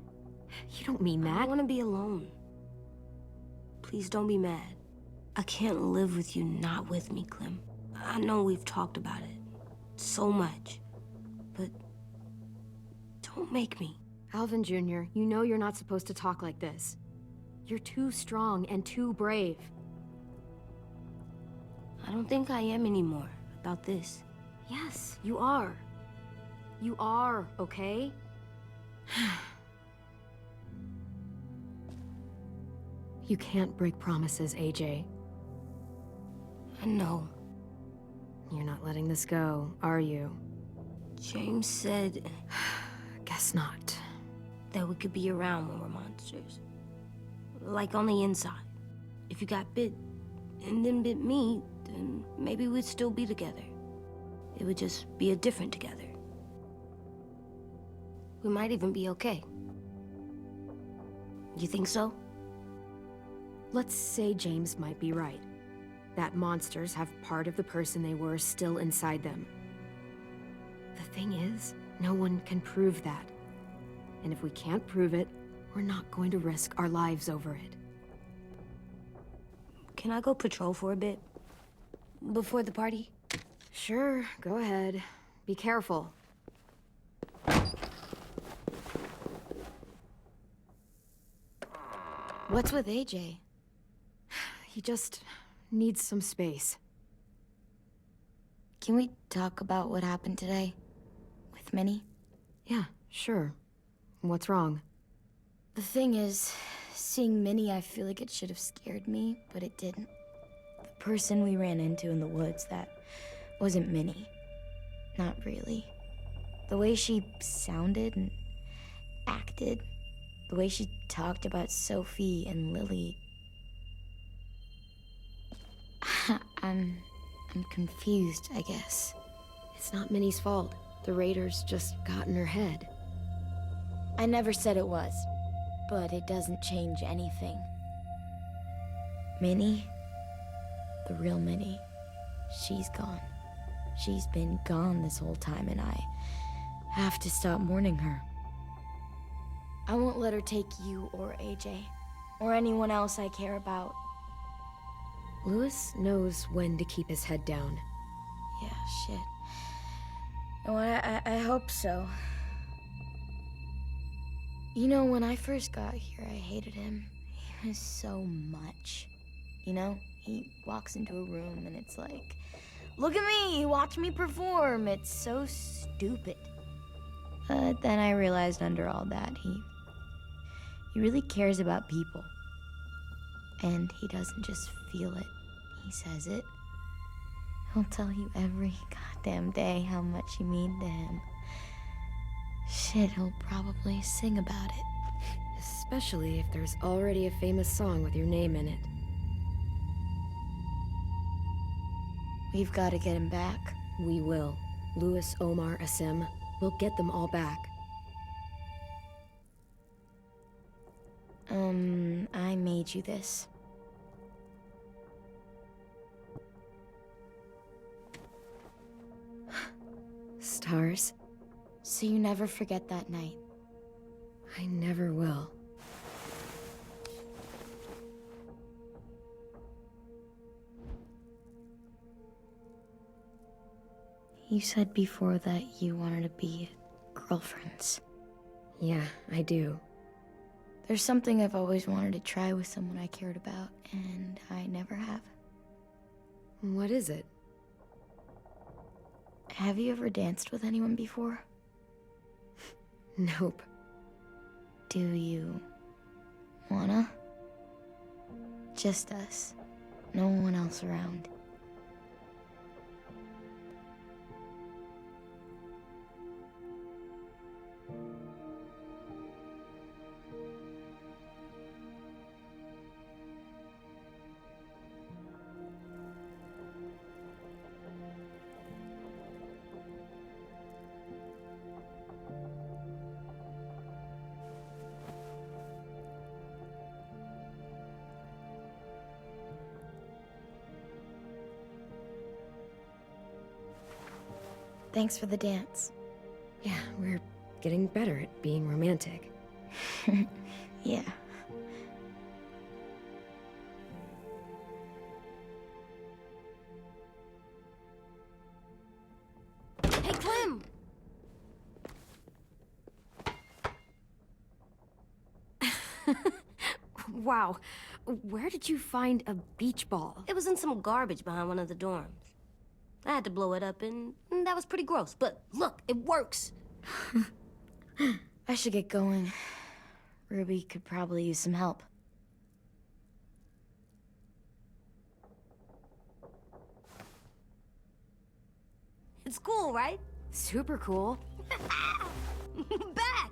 You don't mean that. I want to be alone. Please don't be mad. I can't live with you not with me, Clem. I know we've talked about it so much, but don't make me. Alvin Jr., you know you're not supposed to talk like this. You're too strong and too brave. I don't think I am anymore about this. Yes, you are. You are, okay? You can't break promises, AJ. I know. You're not letting this go, are you? James said Guess not. that we could be around when we're monsters. Like on the inside. If you got bit and then bit me, then maybe we'd still be together. It would just be a different together. We might even be okay. You think so? Let's say James might be right. That monsters have part of the person they were still inside them. The thing is, no one can prove that. And if we can't prove it, we're not going to risk our lives over it. Can I go patrol for a bit? Before the party? Sure, go ahead. Be careful. What's with AJ? He just needs some space. Can we talk about what happened today? With Minnie? Yeah, sure. What's wrong? The thing is, seeing Minnie, I feel like it should have scared me, but it didn't. The person we ran into in the woods, that wasn't Minnie. Not really. The way she sounded and acted, the way she talked about Sophie and Lily. I'm confused, I guess. It's not Minnie's fault. The raiders just got in her head. I never said it was, but it doesn't change anything. Minnie, the real Minnie, she's gone. She's been gone this whole time, and I have to stop mourning her. I won't let her take you or AJ, or anyone else I care about. Louis knows when to keep his head down. Yeah, shit. Oh, I hope so. You know, when I first got here, I hated him. He was so much. You know, he walks into a room and it's like, look at me, watch me perform. It's so stupid. But then I realized under all that, he really cares about people. And he doesn't just feel it, he says it. He'll tell you every goddamn day how much you mean to him. Shit, he'll probably sing about it. Especially if there's already a famous song with your name in it. We've got to get him back. We will. Louis, Omar, Asim. We'll get them all back. I made you this. Stars? So you never forget that night. I never will. You said before that you wanted to be girlfriends. Yeah, I do. There's something I've always wanted to try with someone I cared about, and I never have. What is it? Have you ever danced with anyone before? Nope. Do you wanna? Just us. No one else around. Thanks for the dance. Yeah, we're getting better at being romantic. Yeah. Hey, Clem! Wow. Where did you find a beach ball? It was in some garbage behind one of the dorms. I had to blow it up, and that was pretty gross. But look, it works. I should get going. Ruby could probably use some help. It's cool, right? Super cool. Back!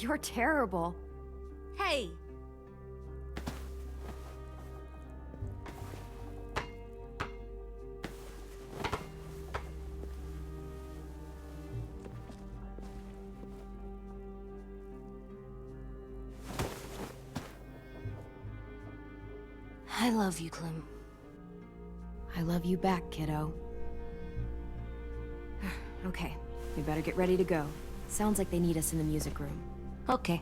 You're terrible. Hey! I love you, Clem. I love you back, kiddo. Okay, we better get ready to go. Sounds like they need us in the music room. Okay.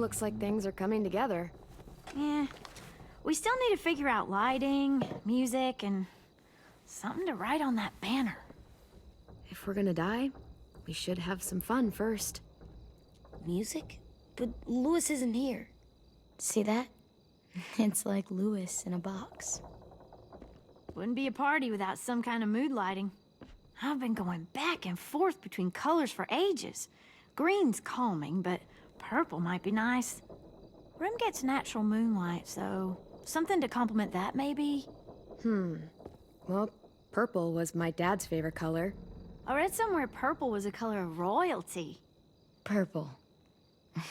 Looks like things are coming together. Yeah. We still need to figure out lighting, music, and something to write on that banner. If we're gonna die, we should have some fun first. Music? But Lewis isn't here. See that? It's like Lewis in a box. Wouldn't be a party without some kind of mood lighting. I've been going back and forth between colors for ages. Green's calming, but purple might be nice. Room gets natural moonlight, so something to complement that, maybe? Well, purple was my dad's favorite color. I read somewhere purple was a color of royalty. Purple.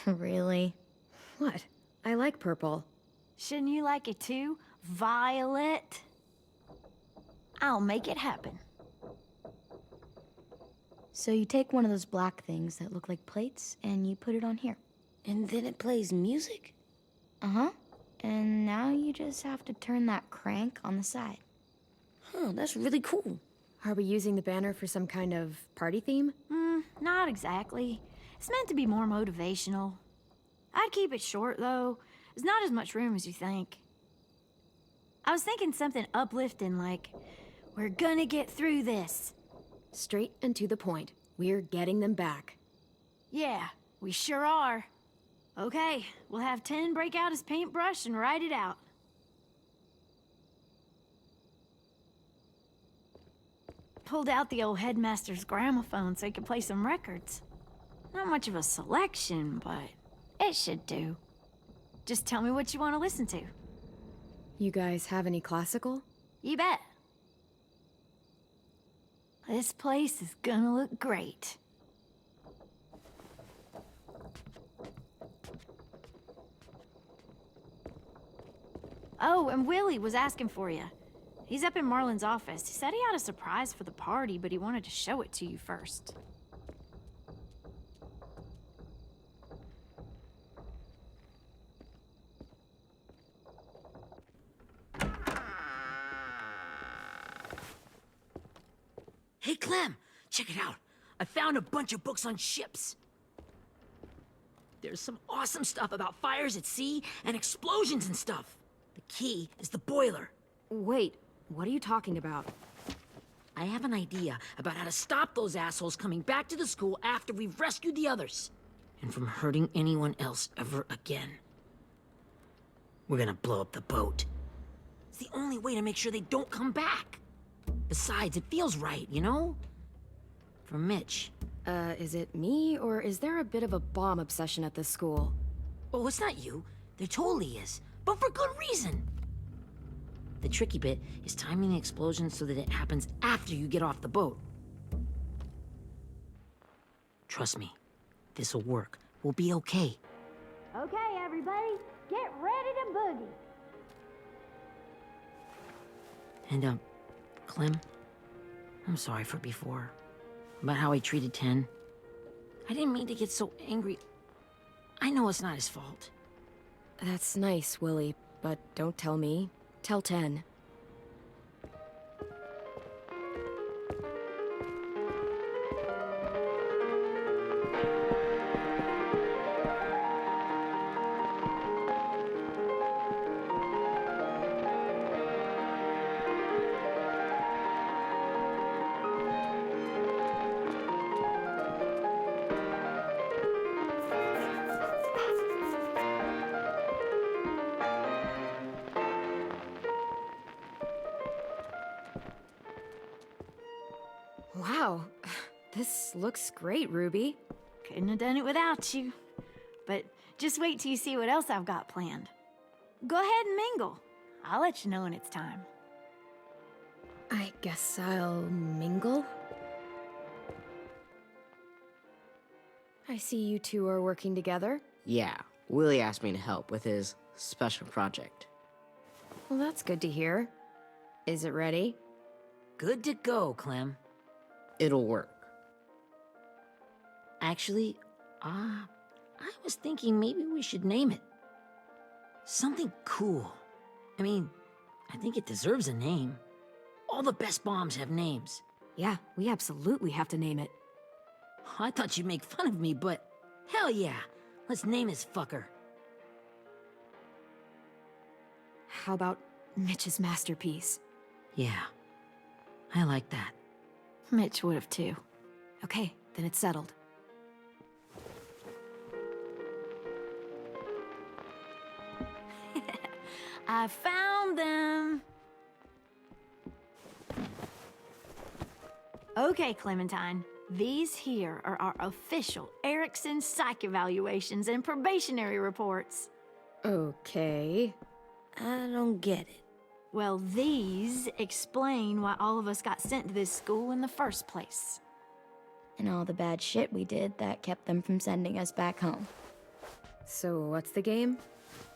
Really? What? I like purple. Shouldn't you like it too? Violet? I'll make it happen. So you take one of those black things that look like plates and you put it on here. And then it plays music? Uh-huh. And now you just have to turn that crank on the side. Huh, that's really cool. Are we using the banner for some kind of party theme? Not exactly. It's meant to be more motivational. I'd keep it short, though. There's not as much room as you think. I was thinking something uplifting like, we're gonna get through this. Straight and to the point. We're getting them back. Yeah, we sure are. Okay, we'll have 10 break out his paintbrush and write it out. Pulled out the old headmaster's gramophone so he could play some records. Not much of a selection, but it should do. Just tell me what you want to listen to. You guys have any classical? You bet. This place is gonna look great. Oh, and Willie was asking for you. He's up in Marlon's office. He said he had a surprise for the party, but he wanted to show it to you first. Hey, Clem, check it out. I found a bunch of books on ships. There's some awesome stuff about fires at sea and explosions and stuff. The key is the boiler. Wait, what are you talking about? I have an idea about how to stop those assholes coming back to the school after we've rescued the others. And from hurting anyone else ever again. We're gonna blow up the boat. It's the only way to make sure they don't come back. Besides, it feels right, you know? For Mitch. Is it me, or is there a bit of a bomb obsession at this school? Oh, it's not you. There totally is. But for good reason. The tricky bit is timing the explosion so that it happens after you get off the boat. Trust me, this'll work. We'll be okay. Okay, everybody, get ready to boogie. And, Clem, I'm sorry for before. About how I treated Ten. I didn't mean to get so angry. I know it's not his fault. That's nice, Willie, but don't tell me. Tell 10. Wow, this looks great, Ruby. Couldn't have done it without you. But just wait till you see what else I've got planned. Go ahead and mingle. I'll let you know when it's time. I guess I'll mingle? I see you two are working together. Yeah, Willie asked me to help with his special project. Well, that's good to hear. Is it ready? Good to go, Clem. It'll work. Actually, I was thinking maybe we should name it. Something cool. I mean, I think it deserves a name. All the best bombs have names. Yeah, we absolutely have to name it. I thought you'd make fun of me, but hell yeah. Let's name this fucker. How about Mitch's masterpiece? Yeah, I like that. Mitch would have too. Okay, then it's settled. I found them! Okay, Clementine. These here are our official Erickson psych evaluations and probationary reports. Okay. I don't get it. Well, these explain why all of us got sent to this school in the first place. And all the bad shit we did that kept them from sending us back home. So what's the game?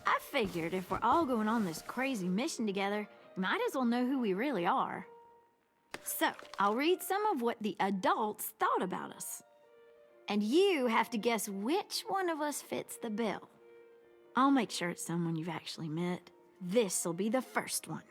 I figured if we're all going on this crazy mission together, you might as well know who we really are. So, I'll read some of what the adults thought about us. And you have to guess which one of us fits the bill. I'll make sure it's someone you've actually met. This'll be the first one.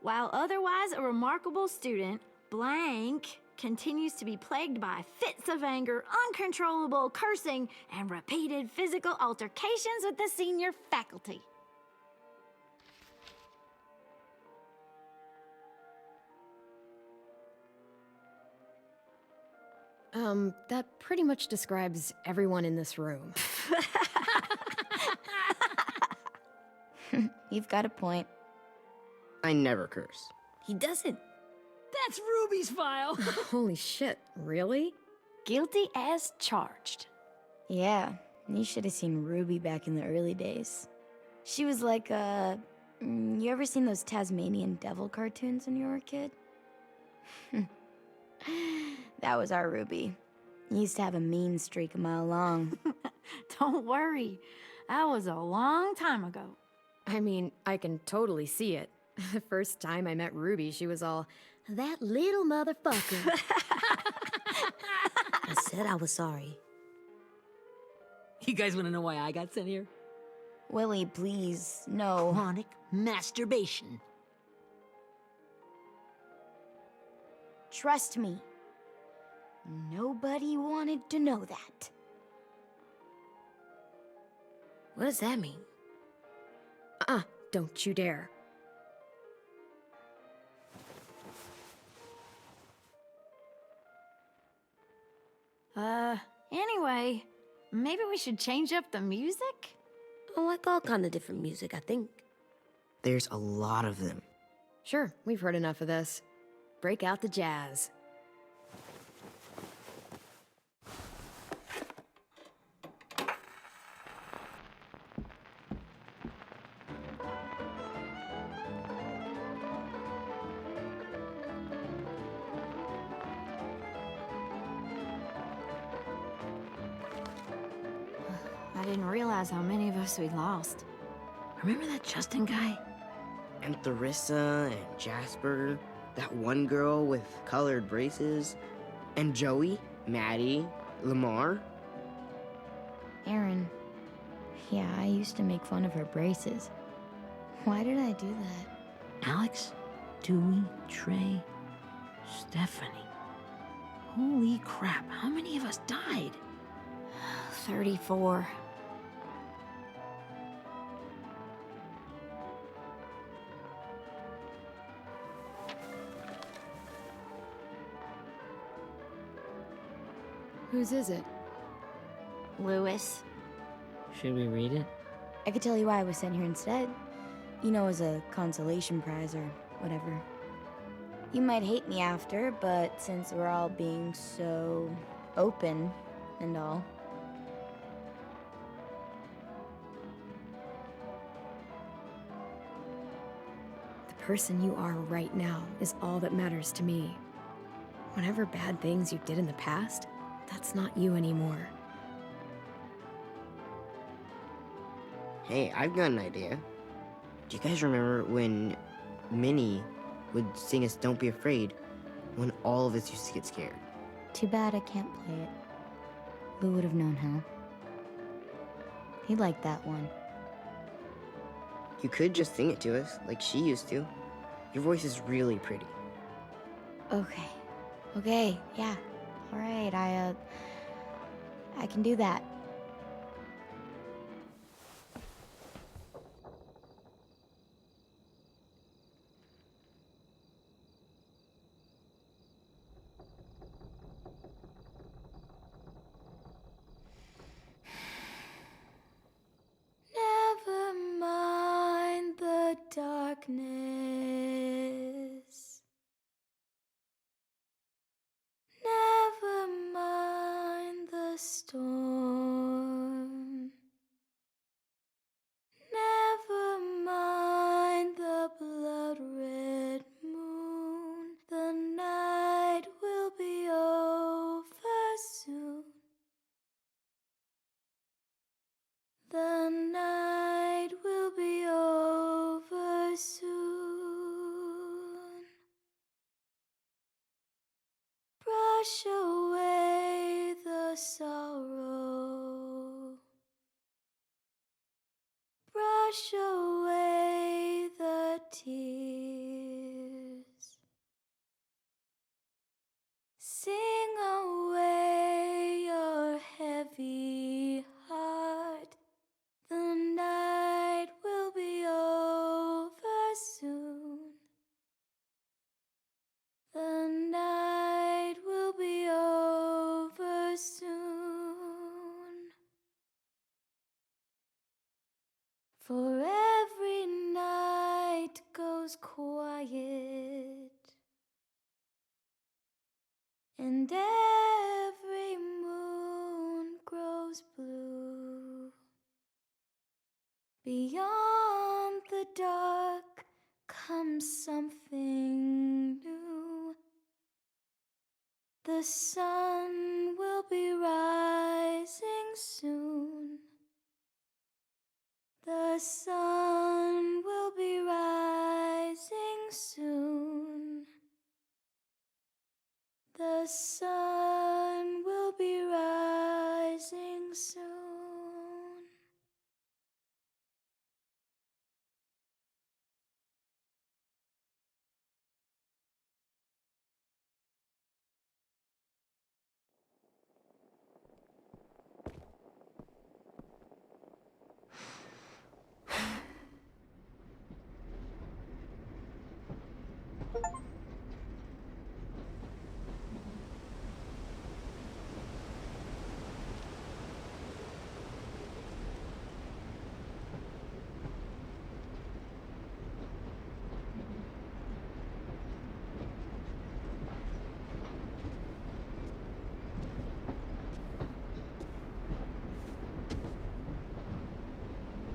While otherwise a remarkable student, blank continues to be plagued by fits of anger, uncontrollable cursing, and repeated physical altercations with the senior faculty. That pretty much describes everyone in this room. You've got a point. I never curse. He doesn't. That's Ruby's file. Holy shit, really? Guilty as charged. Yeah, you should have seen Ruby back in the early days. She was like you ever seen those Tasmanian devil cartoons when you were a kid? That was our Ruby. He used to have a mean streak a mile long. Don't worry, that was a long time ago. I mean, I can totally see it. The first time I met Ruby, she was all, "That little motherfucker." I said I was sorry. You guys want to know why I got sent here? Willie, please, no. Chronic masturbation. Trust me. Nobody wanted to know that. What does that mean? Don't you dare. Anyway, maybe we should change up the music? I like all kind of different music, I think. There's a lot of them. Sure, we've heard enough of this. Break out the jazz. I didn't realize how many of us we'd lost. Remember that Justin guy? And Theresa and Jasper, that one girl with colored braces, and Joey, Maddie, Lamar. Aaron. Yeah, I used to make fun of her braces. Why did I do that? Alex, Dewey, Trey, Stephanie. Holy crap, how many of us died? 34. Whose is it? Lewis. Should we read it? I could tell you why I was sent here instead. You know, as a consolation prize or whatever. You might hate me after, but since we're all being so open and all. The person you are right now is all that matters to me. Whatever bad things you did in the past, that's not you anymore. Hey, I've got an idea. Do you guys remember when Minnie would sing us Don't Be Afraid when all of us used to get scared? Too bad I can't play it. Lou would have known how. He liked that one. You could just sing it to us, like she used to. Your voice is really pretty. Okay. Okay, yeah. Alright, I can do that. darkness. Never mind the storm. Never mind the blood-red moon. The night will be over soon. The night will be over soon. Brush away the sorrow. Brush away the tears. Sing away your heavy heart. The night will be over soon. The night will be over soon. For every night goes quiet, and every moon grows blue. Beyond the dark comes something new. The sun will be rising soon. The sun will be rising soon. The sun will be rising soon.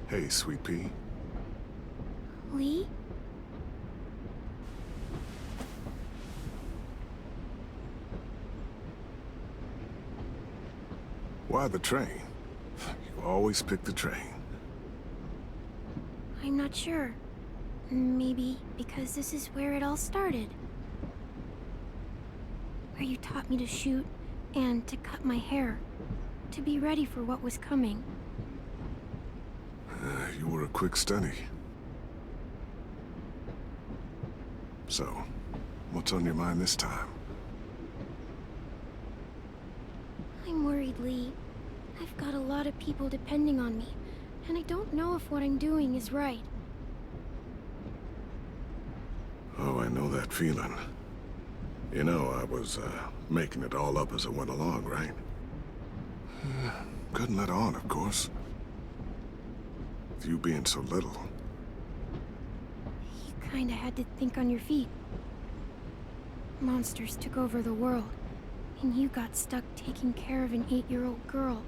Hey, Sweet Pea. Lee? Why the train? You always pick the train. I'm not sure. Maybe because this is where it all started. Where you taught me to shoot and to cut my hair. To be ready for what was coming. You were a quick study. So, what's on your mind this time? I'm worried, Lee. I've got a lot of people depending on me, and I don't know if what I'm doing is right. Oh, I know that feeling. You know, I was, making it all up as I went along, right? Couldn't let on, of course. With you being so little. You kinda had to think on your feet. Monsters took over the world, and you got stuck taking care of an 8-year-old girl.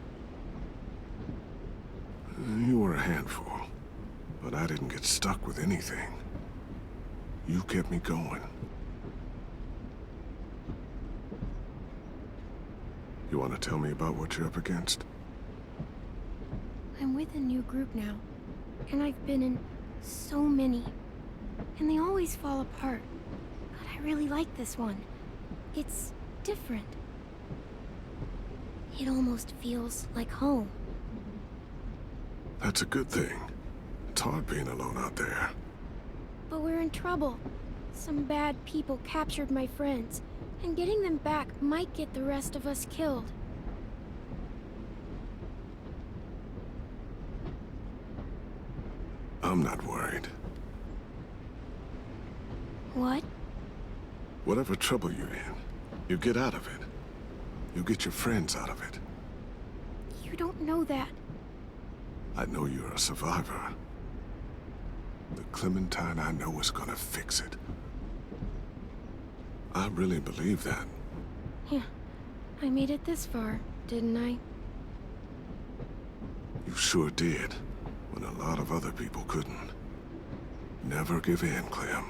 You were a handful, but I didn't get stuck with anything. You kept me going. You want to tell me about what you're up against? I'm with a new group now, and I've been in so many, and they always fall apart. But I really like this one. It's different. It almost feels like home. That's a good thing. It's hard being alone out there. But we're in trouble. Some bad people captured my friends, and getting them back might get the rest of us killed. I'm not worried. What? Whatever trouble you're in, you get out of it. You get your friends out of it. You don't know that. I know you're a survivor. The Clementine I know is gonna fix it. I really believe that. Yeah, I made it this far, didn't I? You sure did, when a lot of other people couldn't. Never give in, Clem.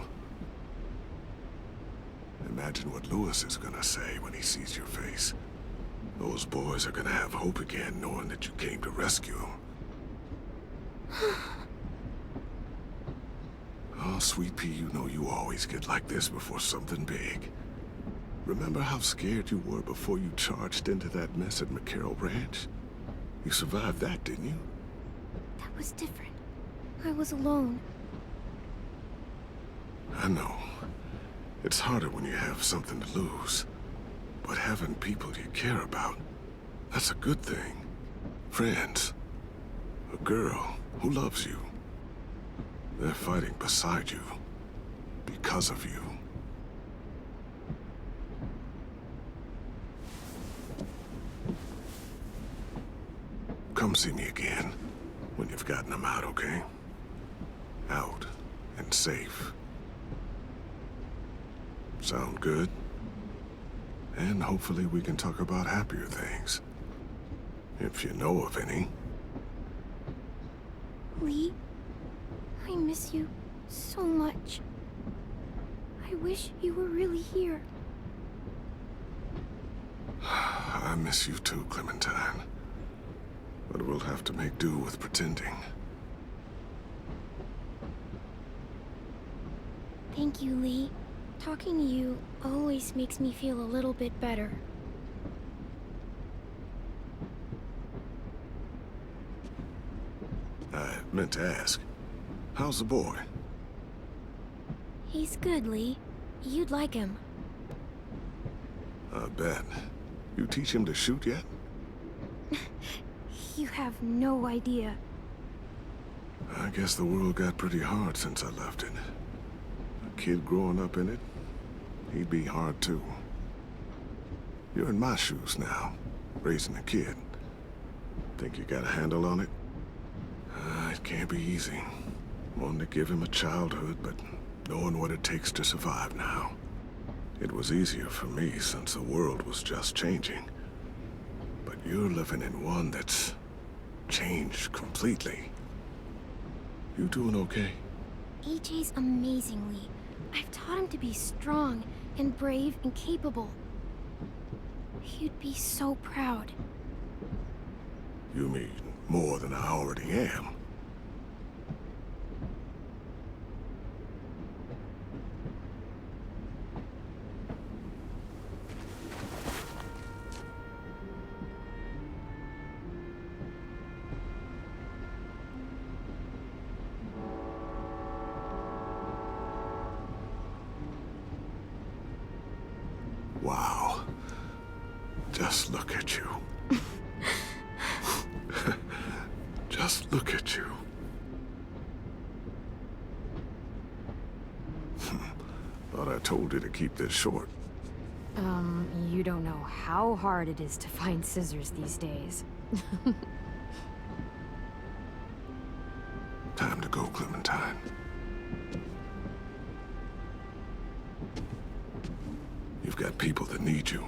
Imagine what Lewis is gonna say when he sees your face. Those boys are gonna have hope again, knowing that you came to rescue them. Oh, Sweet Pea, you know you always get like this before something big. Remember how scared you were before you charged into that mess at McCarroll Ranch? You survived that, didn't you? That was different. I was alone. I know. It's harder when you have something to lose. But having people you care about, that's a good thing. Friends. A girl who loves you. They're fighting beside you. Because of you. Come see me again when you've gotten them out, okay? Out and safe. Sound good? And hopefully we can talk about happier things. If you know of any. Lee, I miss you so much. I wish you were really here. I miss you too, Clementine. But we'll have to make do with pretending. Thank you, Lee. Talking to you always makes me feel a little bit better. I meant to ask, how's the boy? He's good, Lee. You'd like him. I bet. You teach him to shoot yet? You have no idea. I guess the world got pretty hard since I left it. A kid growing up in it, he'd be hard too. You're in my shoes now, raising a kid. Think you got a handle on it? It can't be easy. Wanting to give him a childhood, but knowing what it takes to survive now. It was easier for me since the world was just changing. But you're living in one that's changed completely. You doing okay? AJ's amazing, Lee. I've taught him to be strong and brave and capable. He'd be so proud. You mean more than I already am? Wow. Just look at you. Just look at you. Thought I told you to keep this short. You don't know how hard it is to find scissors these days. Time to go, Clementine. You've got people that need you.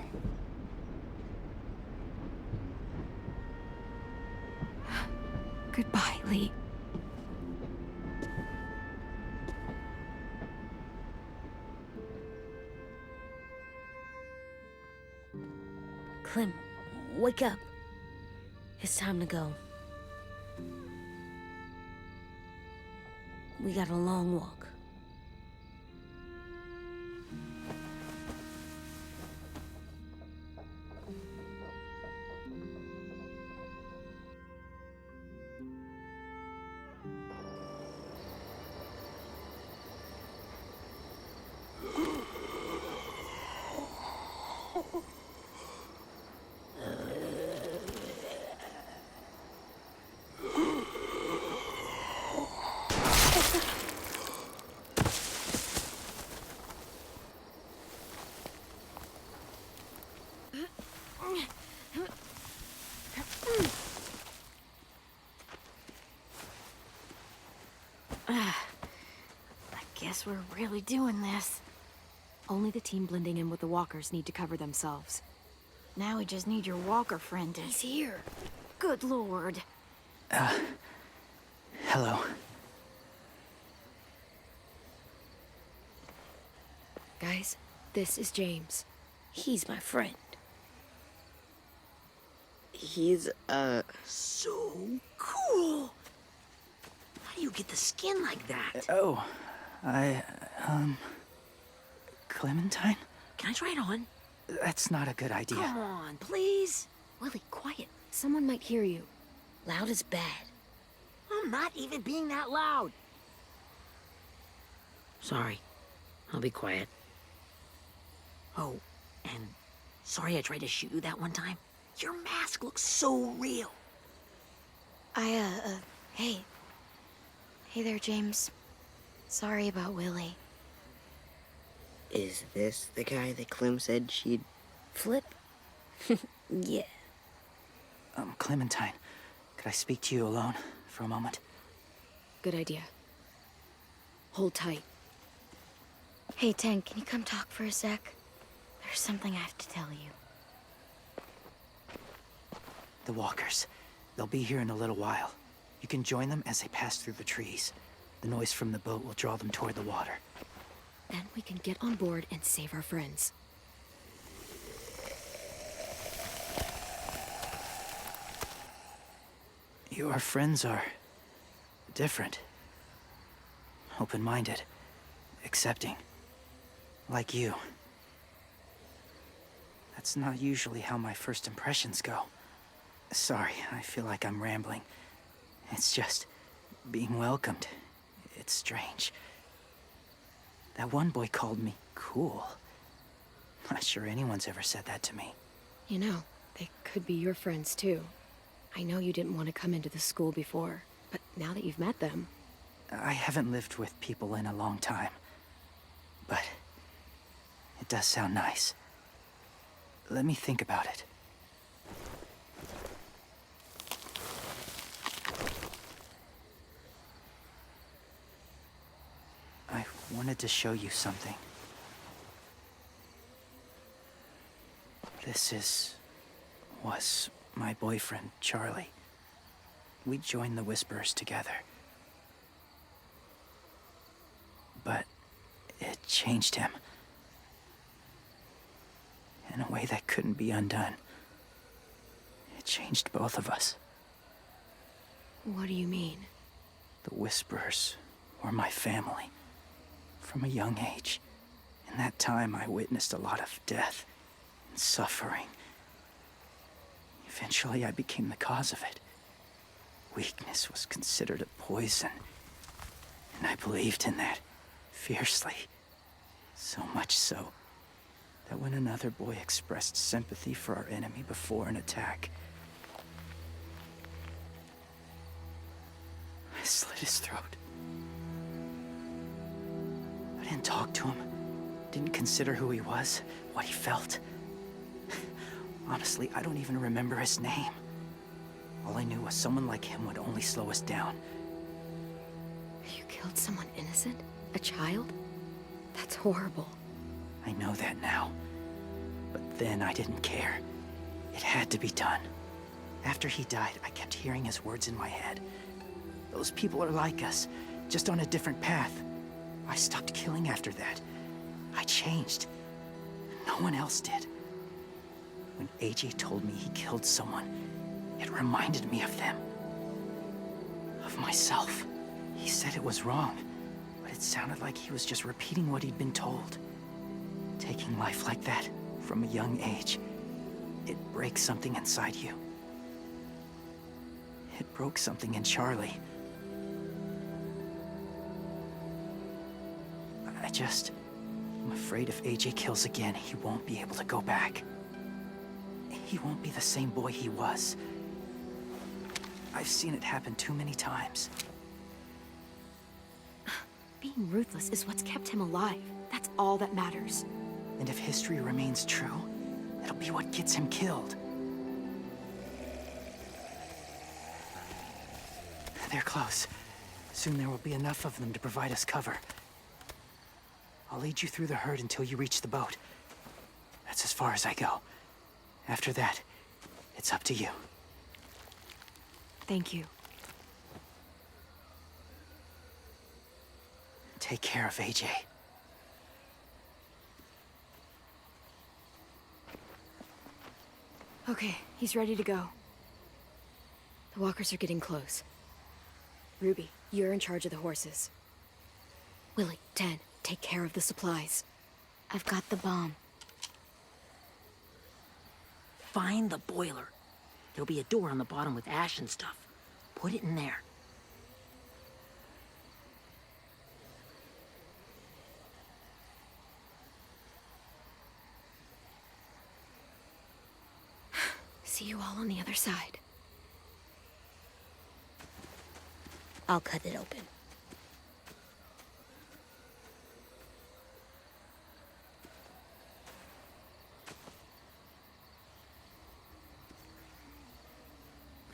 Goodbye, Lee. Clem, wake up. It's time to go. We got a long walk. Guess we're really doing this. Only the team blending in with the walkers need to cover themselves. Now we just need your walker friend to... He's here. Good lord. Hello. Guys, this is James. He's my friend. He's, So cool! How do you get the skin like that? Oh, Clementine? Can I try it on? That's not a good idea. Come on, please. Willie, quiet. Someone might hear you. Loud is bad. I'm not even being that loud. Sorry. I'll be quiet. Oh, and sorry I tried to shoot you that one time. Your mask looks so real. Hey. Hey there, James. Sorry about Willie. is this the guy that Clem said she'd... Flip? Yeah. Clementine, could I speak to you alone for a moment? Good idea. Hold tight. Hey, Tank, can you come talk for a sec? There's something I have to tell you. The walkers. They'll be here in a little while. You can join them as they pass through the trees. The noise from the boat will draw them toward the water. Then we can get on board and save our friends. Your friends are... different. Open-minded. Accepting. Like you. That's not usually how my first impressions go. Sorry, I feel like I'm rambling. It's just... being welcomed. It's strange. That one boy called me cool. Not sure anyone's ever said that to me. You know, they could be your friends too. I know you didn't want to come into the school before, but now that you've met them... I haven't lived with people in a long time. But... it does sound nice. Let me think about it. I wanted to show you something. This was my boyfriend, Charlie. We joined the Whisperers together. But it changed him. In a way that couldn't be undone. It changed both of us. What do you mean? The Whisperers were my family. From a young age. In that time, I witnessed a lot of death and suffering. Eventually, I became the cause of it. Weakness was considered a poison. And I believed in that, fiercely. So much so, that when another boy expressed sympathy for our enemy before an attack, I slit his throat. I didn't talk to him. Didn't consider who he was, what he felt. Honestly, I don't even remember his name. All I knew was someone like him would only slow us down. You killed someone innocent? A child? That's horrible. I know that now. But then I didn't care. It had to be done. After he died, I kept hearing his words in my head. Those people are like us, just on a different path. I stopped killing after that. I changed. No one else did. When AJ told me he killed someone, it reminded me of them. Of myself. He said it was wrong, but it sounded like he was just repeating what he'd been told. Taking life like that, from a young age, it breaks something inside you. It broke something in Charlie. I'm afraid if AJ kills again, he won't be able to go back. He won't be the same boy he was. I've seen it happen too many times. Being ruthless is what's kept him alive. That's all that matters. And if history remains true, it'll be what gets him killed. They're close. Soon there will be enough of them to provide us cover. I'll lead you through the herd until you reach the boat. That's as far as I go. After that, it's up to you. Thank you. Take care of AJ. Okay, he's ready to go. The walkers are getting close. Ruby, you're in charge of the horses. Willie, Ten, take care of the supplies. I've got the bomb. Find the boiler. There'll be a door on the bottom with ash and stuff. Put it in there. See you all on the other side. I'll cut it open.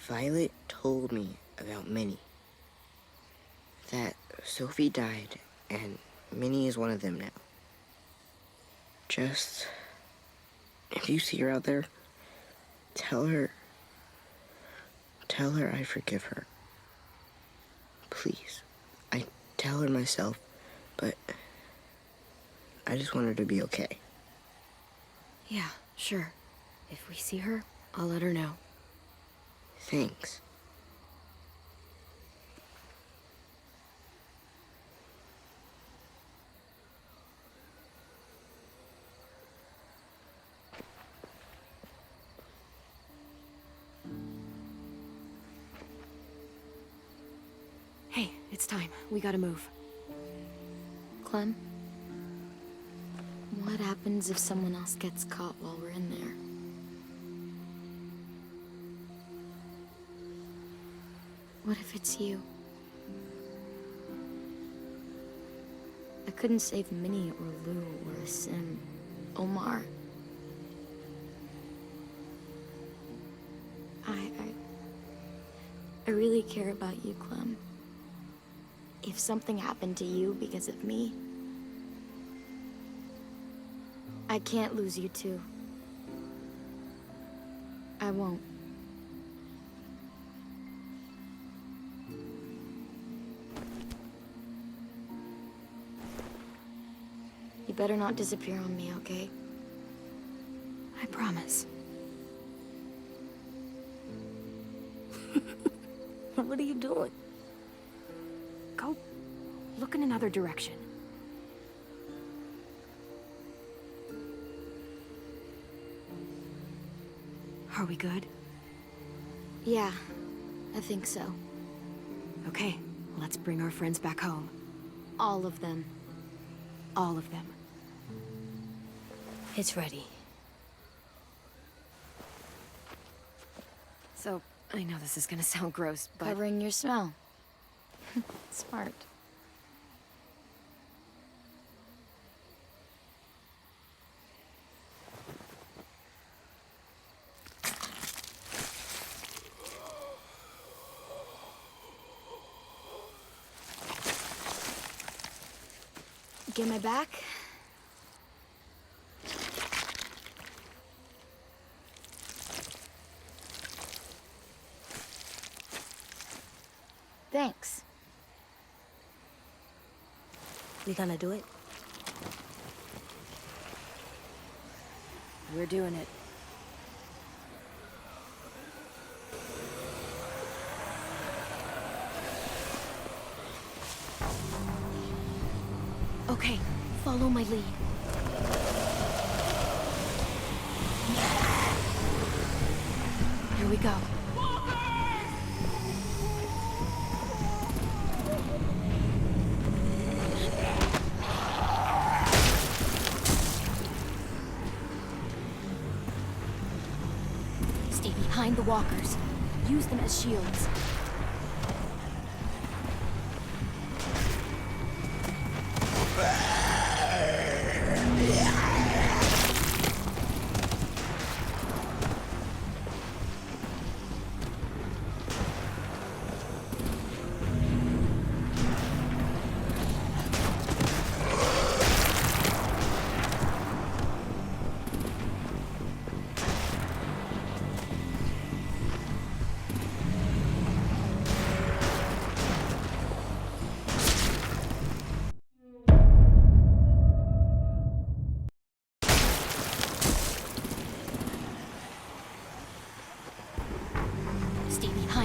Violet told me about Minnie. That Sophie died, and Minnie is one of them now. Just... if you see her out there, tell her I forgive her. Please. I tell her myself, but I just want her to be okay. Yeah, sure. If we see her, I'll let her know. Thanks. Hey, it's time. We gotta move. Clem? What happens if someone else gets caught while we're in there? What if it's you? I couldn't save Minnie or Lou or Sim. Omar. I really care about you, Clem. If something happened to you because of me, I can't lose you too. I won't. You better not disappear on me, okay? I promise. What are you doing? Go look in another direction. Are we good? Yeah, I think so. Okay, let's bring our friends back home. All of them. All of them. It's ready. So, I know this is gonna sound gross, but... Covering your smell. Smart. Get my back? Thanks. We gonna do it? We're doing it. Okay, follow my lead. Here we go. Stay behind the walkers. Use them as shields.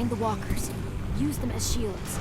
behind the walkers. Use them as shields.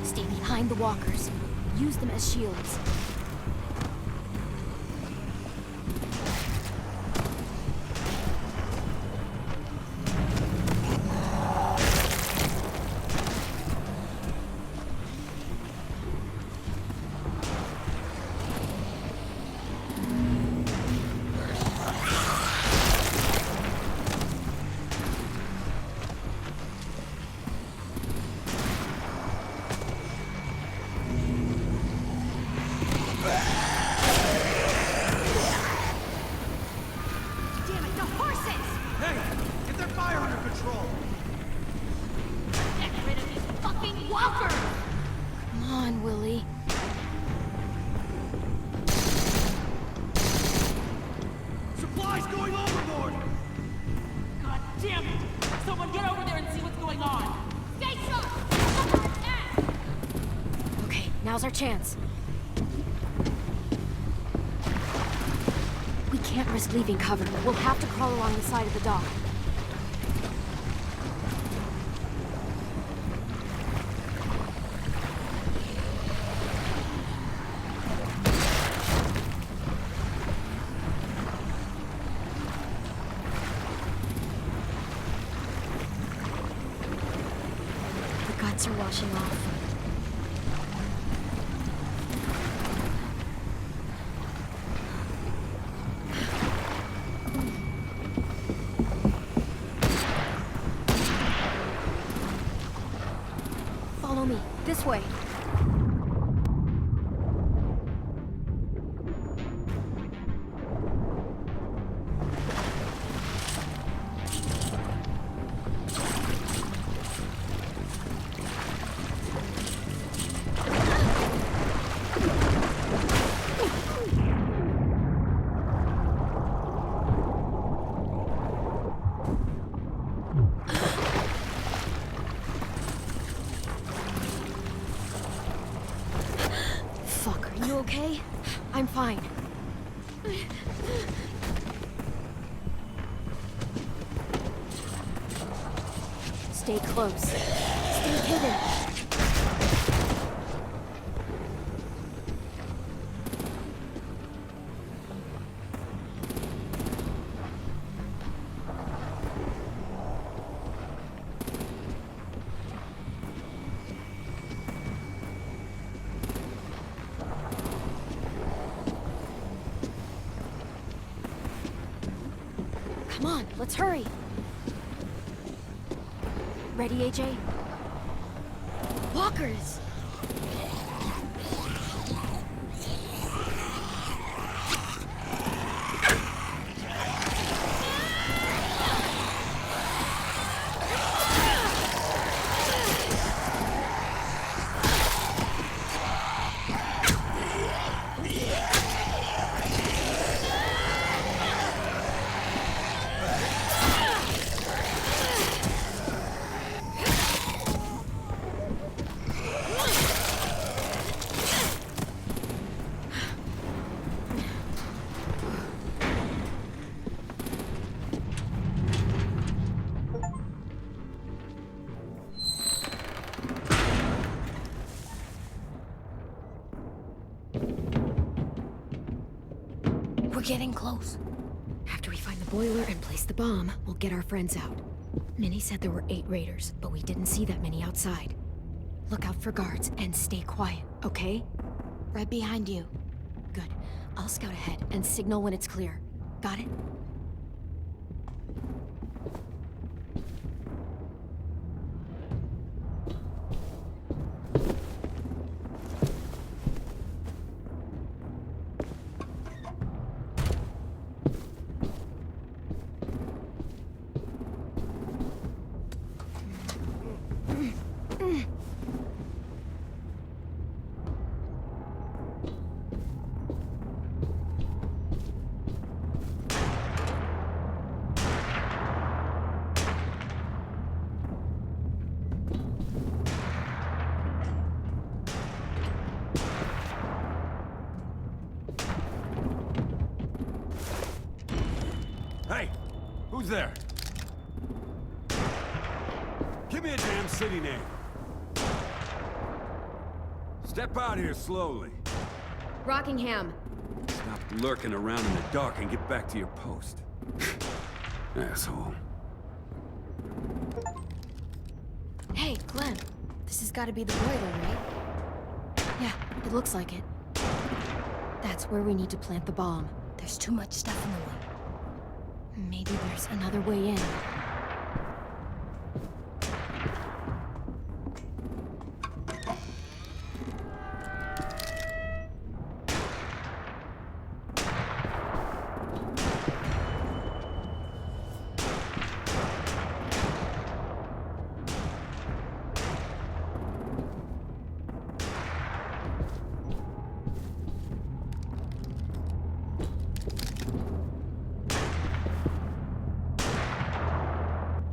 Stay behind the walkers. Use them as shields. Now's our chance. We can't risk leaving cover. We'll have to crawl along the side of the dock. The guts are washing off. Follow me. This way. You okay? I'm fine. Stay close. Stay hidden. Come on, let's hurry. Ready, AJ? Walkers! We're getting close. After we find the boiler and place the bomb, we'll get our friends out. Minnie said there were 8 raiders, but we didn't see that many outside. Look out for guards and stay quiet, okay? Right behind you. Good. I'll scout ahead and signal when it's clear. Got it? Hey, who's there? Give me a damn city name. Step out here slowly. Rockingham. Stop lurking around in the dark and get back to your post. Asshole. Hey, Clem. This has got to be the boiler, right? Yeah, it looks like it. That's where we need to plant the bomb. There's too much stuff in the way. Maybe there's another way in.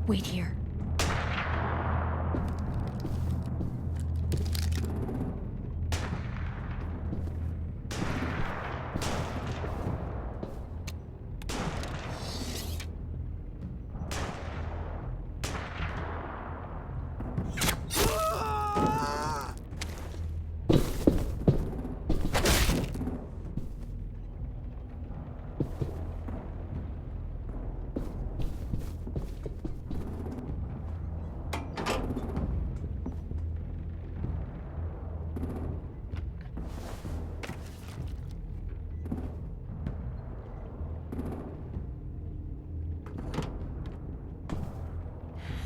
Wait here.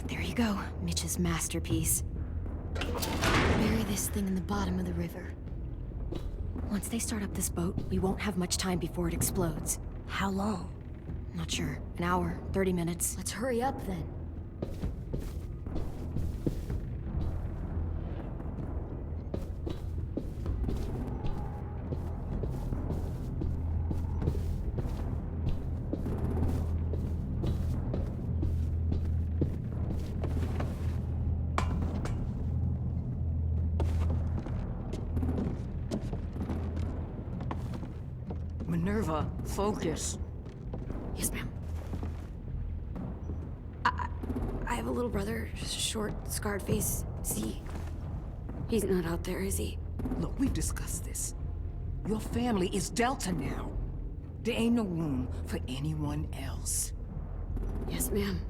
There you go, Mitch's masterpiece. Bury this thing in the bottom of the river. Once they start up this boat, we won't have much time before it explodes. How long? Not sure. An hour, 30 minutes. Let's hurry up then. Minerva, focus. Yes, ma'am. I have a little brother, short, scarred face. See? He's not out there, is he? Look, we've discussed this. Your family is Delta now. There ain't no room for anyone else. Yes, ma'am.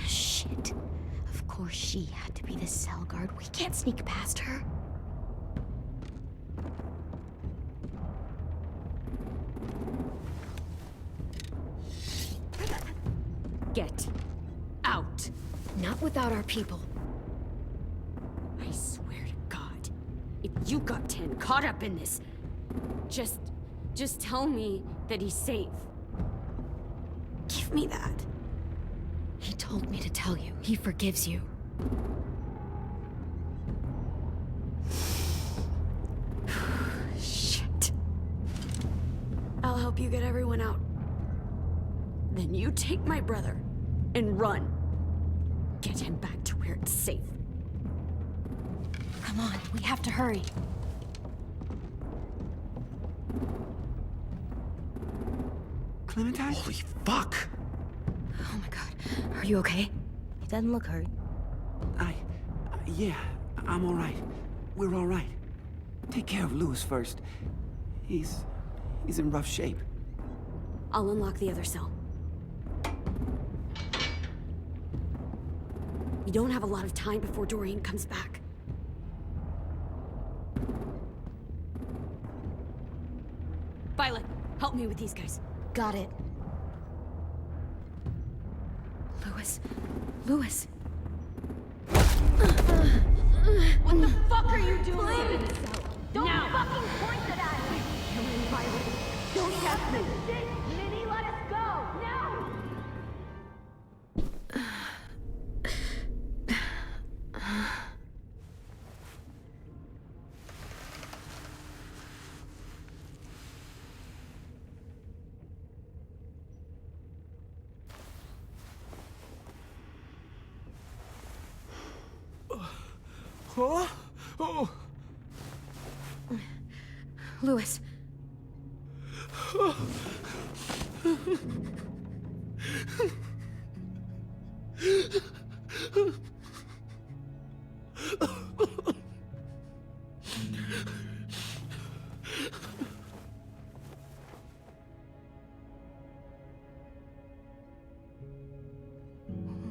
Shit. Of course she had to be the cell guard. We can't sneak past her. Get out. Not without our people. I swear to God, if you got 10 caught up in this, just tell me that he's safe. Give me that. He told me to tell you. He forgives you. Shit. I'll help you get everyone out. Then you take my brother and run. Get him back to where it's safe. Come on, we have to hurry. Clementine? Holy fuck! Oh my god. Are you okay? He doesn't look hurt. Yeah, I'm all right. We're all right. Take care of Louis first. He's in rough shape. I'll unlock the other cell. We don't have a lot of time before Dorian comes back. Violet, help me with these guys. Got it. Louis. What the fuck are you doing? Don't fucking point it at me! Don't touch me! Minnie, let us go! Now! Louis,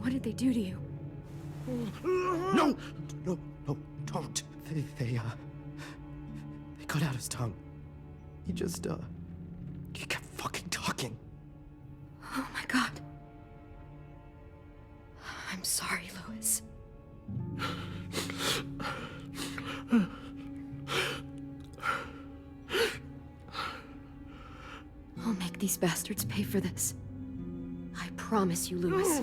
What did they do to you? No! No, no, don't. They cut out his tongue. He just, he kept fucking talking. Oh my god. I'm sorry, Louis. I'll make these bastards pay for this. I promise you, Louis.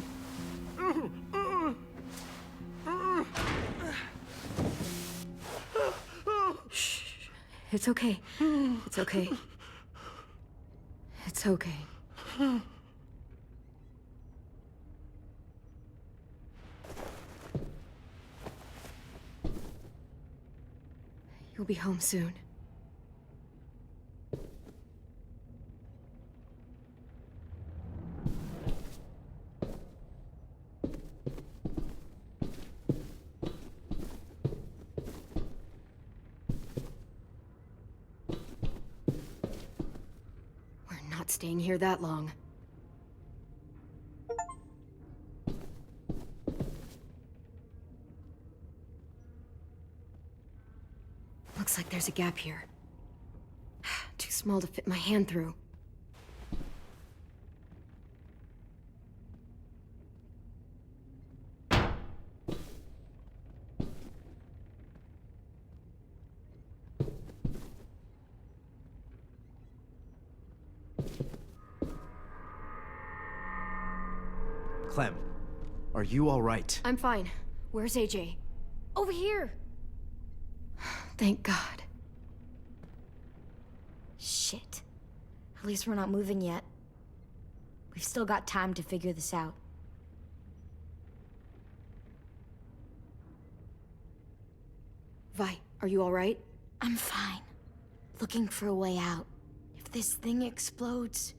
Shh. It's okay. It's okay. It's okay. You'll be home soon. We're not staying here that long. Looks like there's a gap here. Too small to fit my hand through. Clem, are you all right? I'm fine. Where's AJ? Over here! Thank God. Shit. At least we're not moving yet. We've still got time to figure this out. Vi, are you all right? I'm fine. Looking for a way out. If this thing explodes...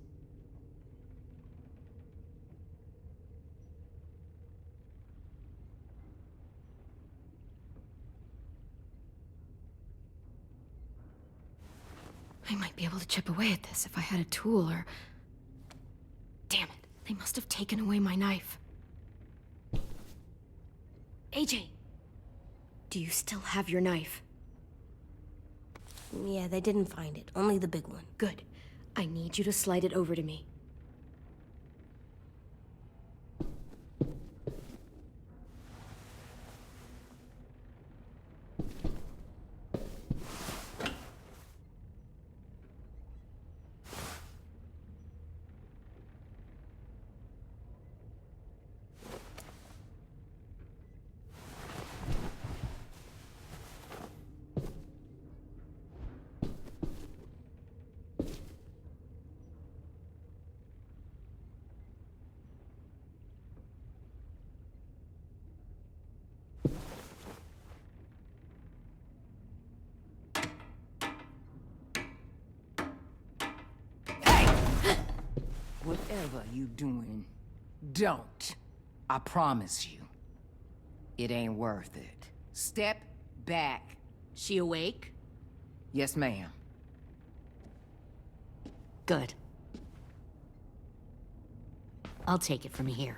I might be able to chip away at this if I had a tool or... Damn it, they must have taken away my knife. AJ! Do you still have your knife? Yeah, they didn't find it. Only the big one. Good. I need you to slide it over to me. Whatever you doing, don't. I promise you. It ain't worth it. Step back. She awake? Yes, ma'am. Good. I'll take it from here.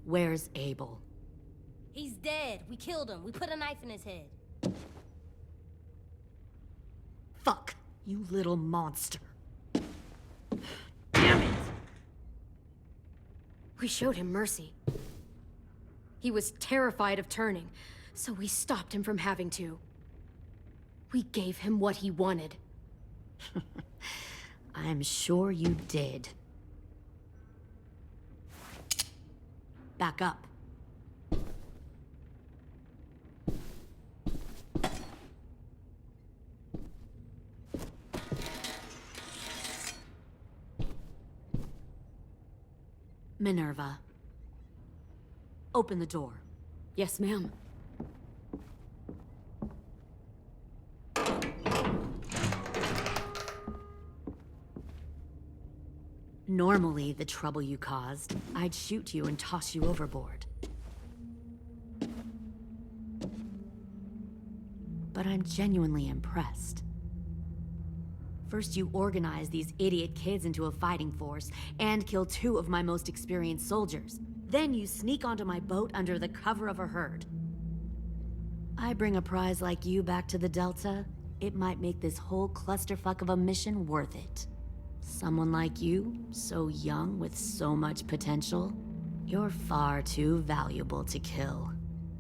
Where's Abel? He's dead. We killed him. We put a knife in his head. Fuck, you little monster. Damn it! We showed him mercy. He was terrified of turning, so we stopped him from having to. We gave him what he wanted. I'm sure you did. Back up. Minerva. Open the door. Yes, ma'am. Normally, the trouble you caused, I'd shoot you and toss you overboard. But I'm genuinely impressed. First, you organize these idiot kids into a fighting force and kill 2 of my most experienced soldiers. Then you sneak onto my boat under the cover of a herd. I bring a prize like you back to the Delta, it might make this whole clusterfuck of a mission worth it. Someone like you, so young with so much potential, you're far too valuable to kill.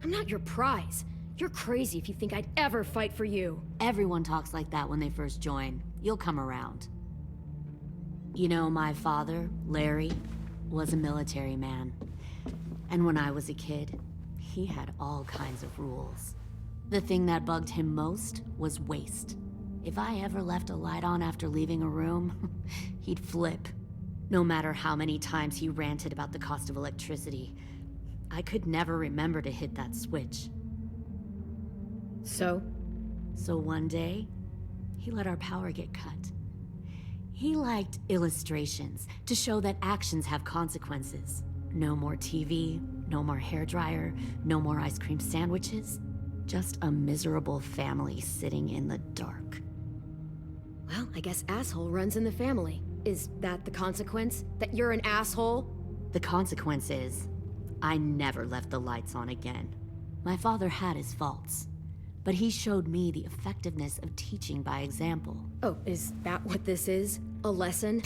I'm not your prize. You're crazy if you think I'd ever fight for you. Everyone talks like that when they first join. You'll come around. You know, my father, Larry, was a military man. And when I was a kid, he had all kinds of rules. The thing that bugged him most was waste. If I ever left a light on after leaving a room, he'd flip. No matter how many times he ranted about the cost of electricity, I could never remember to hit that switch. So one day, he let our power get cut. He liked illustrations to show that actions have consequences. No more TV, no more hairdryer, no more ice cream sandwiches. Just a miserable family sitting in the dark. Well, I guess asshole runs in the family. Is that the consequence? That you're an asshole? The consequence is, I never left the lights on again. My father had his faults, but he showed me the effectiveness of teaching by example. Oh, is that what this is? A lesson?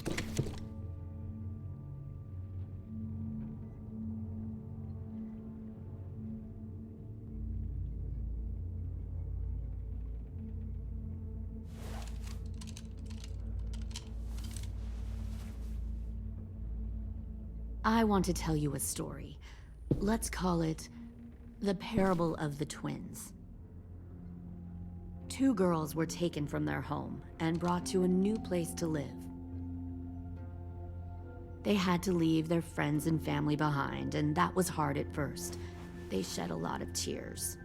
I want to tell you a story. Let's call it the Parable of the Twins. 2 girls were taken from their home and brought to a new place to live. They had to leave their friends and family behind, and that was hard at first. They shed a lot of tears.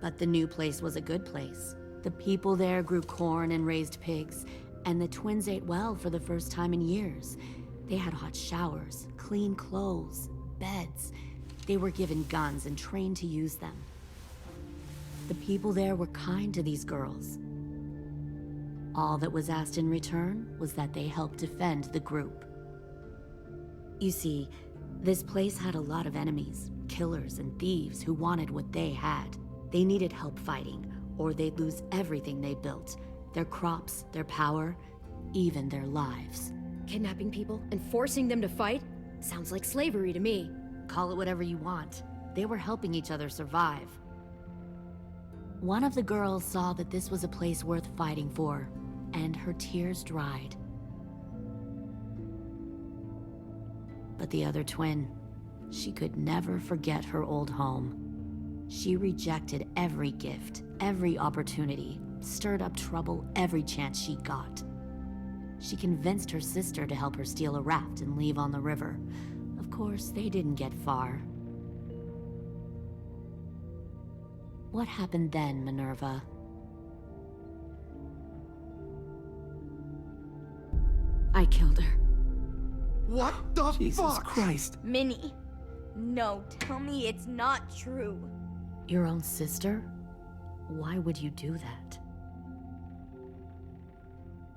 But the new place was a good place. The people there grew corn and raised pigs, and the twins ate well for the first time in years. They had hot showers, clean clothes, beds. They were given guns and trained to use them. The people there were kind to these girls. All that was asked in return was that they help defend the group. You see, this place had a lot of enemies, killers and thieves who wanted what they had. They needed help fighting, or they'd lose everything they built. Their crops, their power, even their lives. Kidnapping people and forcing them to fight? Sounds like slavery to me. Call it whatever you want. They were helping each other survive. One of the girls saw that this was a place worth fighting for, and her tears dried. But the other twin, she could never forget her old home. She rejected every gift, every opportunity, stirred up trouble every chance she got. She convinced her sister to help her steal a raft and leave on the river. Of course, they didn't get far. What happened then, Minerva? I killed her. What the Jesus Christ? Minnie, no, tell me it's not true. Your own sister? Why would you do that?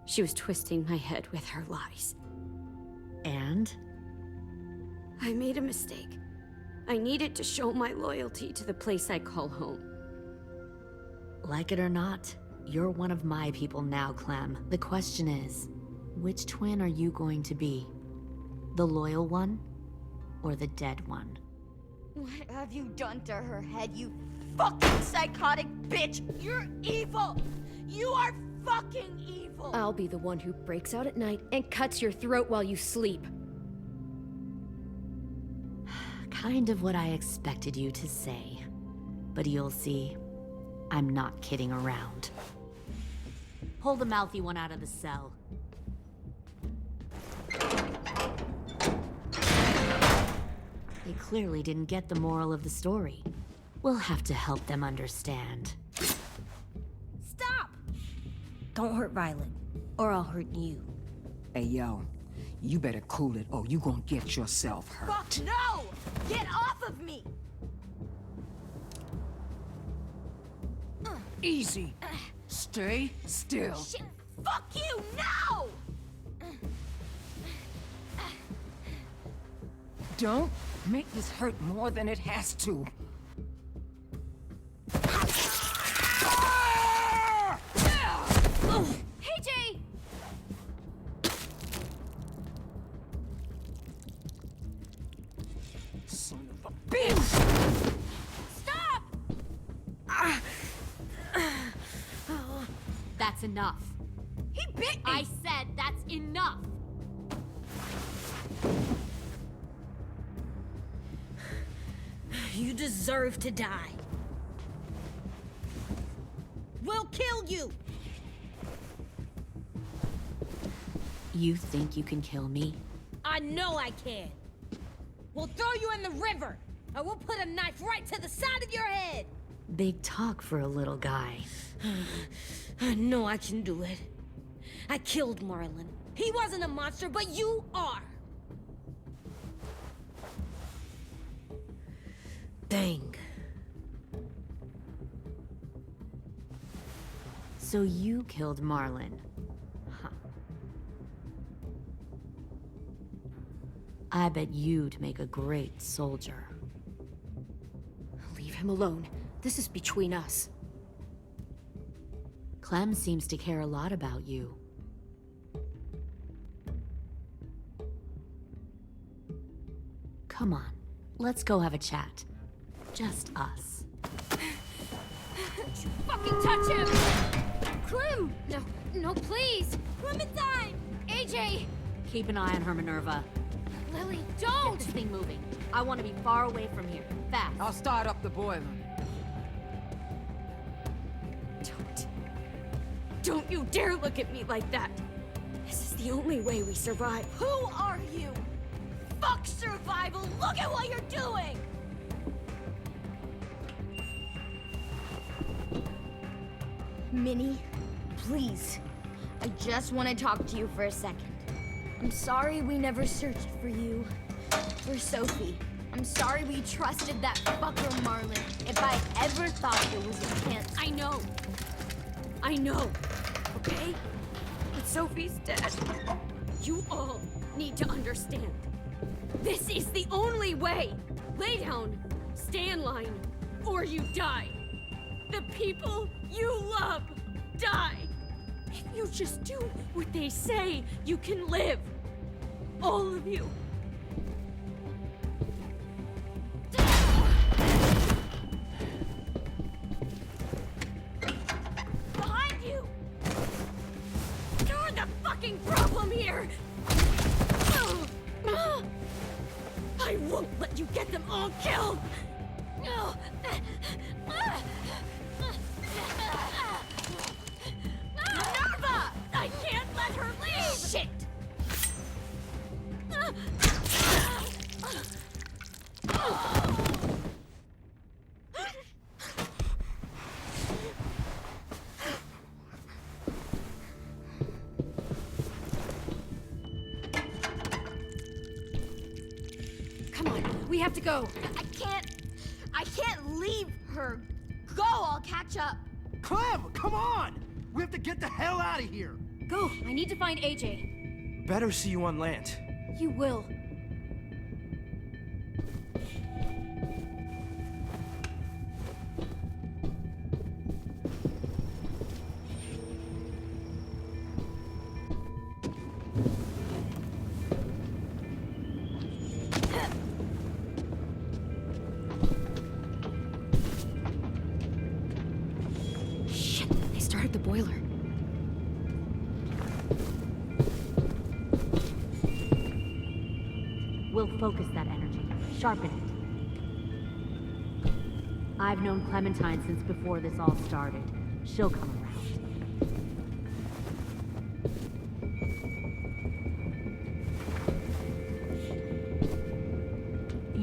She was twisting my head with her lies. And? I made a mistake. I needed to show my loyalty to the place I call home. Like it or not, you're one of my people now, Clem. The question is, which twin are you going to be? The loyal one, or the dead one? What have you done to her head, you fucking psychotic bitch? You're evil! You are fucking evil! I'll be the one who breaks out at night and cuts your throat while you sleep. Kind of what I expected you to say. But you'll see, I'm not kidding around. Pull the mouthy one out of the cell. They clearly didn't get the moral of the story. We'll have to help them understand. Stop! Don't hurt Violet, or I'll hurt you. Hey, yo. You better cool it, or you gonna get yourself hurt. Fuck no! Get off of me! Easy. Stay still. Shit! Fuck you! No! Don't make this hurt more than it has to. Hey, Jay! Son of a bitch! Stop! That's enough. He bit me! I said that's enough! You deserve to die. We'll kill you! You think you can kill me? I know I can. We'll throw you in the river, and we'll put a knife right to the side of your head. Big talk for a little guy. I know I can do it. I killed Marlon. He wasn't a monster, but you are. Dang. So you killed Marlon. Huh. I bet you'd make a great soldier. Leave him alone. This is between us. Clem seems to care a lot about you. Come on, let's go have a chat. Just us. Don't you fucking touch him! Clem! No, please! Clementine! AJ! Keep an eye on her, Minerva. Lily, Get don't! this thing moving. I want to be far away from here. Fast. I'll start up the boiler. Don't you dare look at me like that! This is the only way we survive. Who are you? Fuck survival! Look at what you're doing! Minnie, please. I just want to talk to you for a second. I'm sorry we never searched for you. For Sophie. I'm sorry we trusted that fucker Marlon. If I ever thought there was a chance. I know, okay? But Sophie's dead. You all need to understand. This is the only way! Lay down, stay in line, or you die. The people you love die. If you just do what they say, you can live. All of you. Behind you! You're the fucking problem here! I won't let you get them all killed! Minerva! I can't let her leave! Shit! Come on, we have to go. I can't leave her. Go, I'll catch up. Clem, come on! We have to get the hell out of here! Go, I need to find AJ. Better see you on land. You will. Shit, they started the boiler. We'll focus that energy, sharpen it. I've known Clementine since before this all started. She'll come around.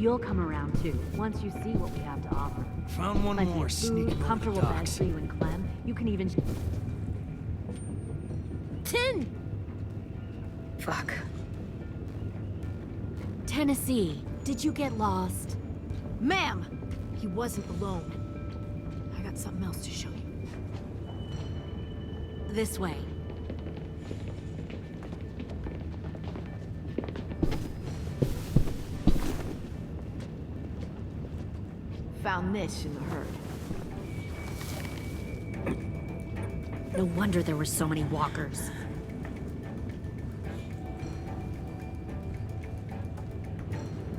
You'll come around too, once you see what we have to offer. Found one Plenty more of sneaking food, over the comfortable docks. beds for you and Clem. You can even... Tin! Fuck. Tennessee, did you get lost? Ma'am! He wasn't alone. I got something else to show you. This way. Found this in the herd. No wonder there were so many walkers.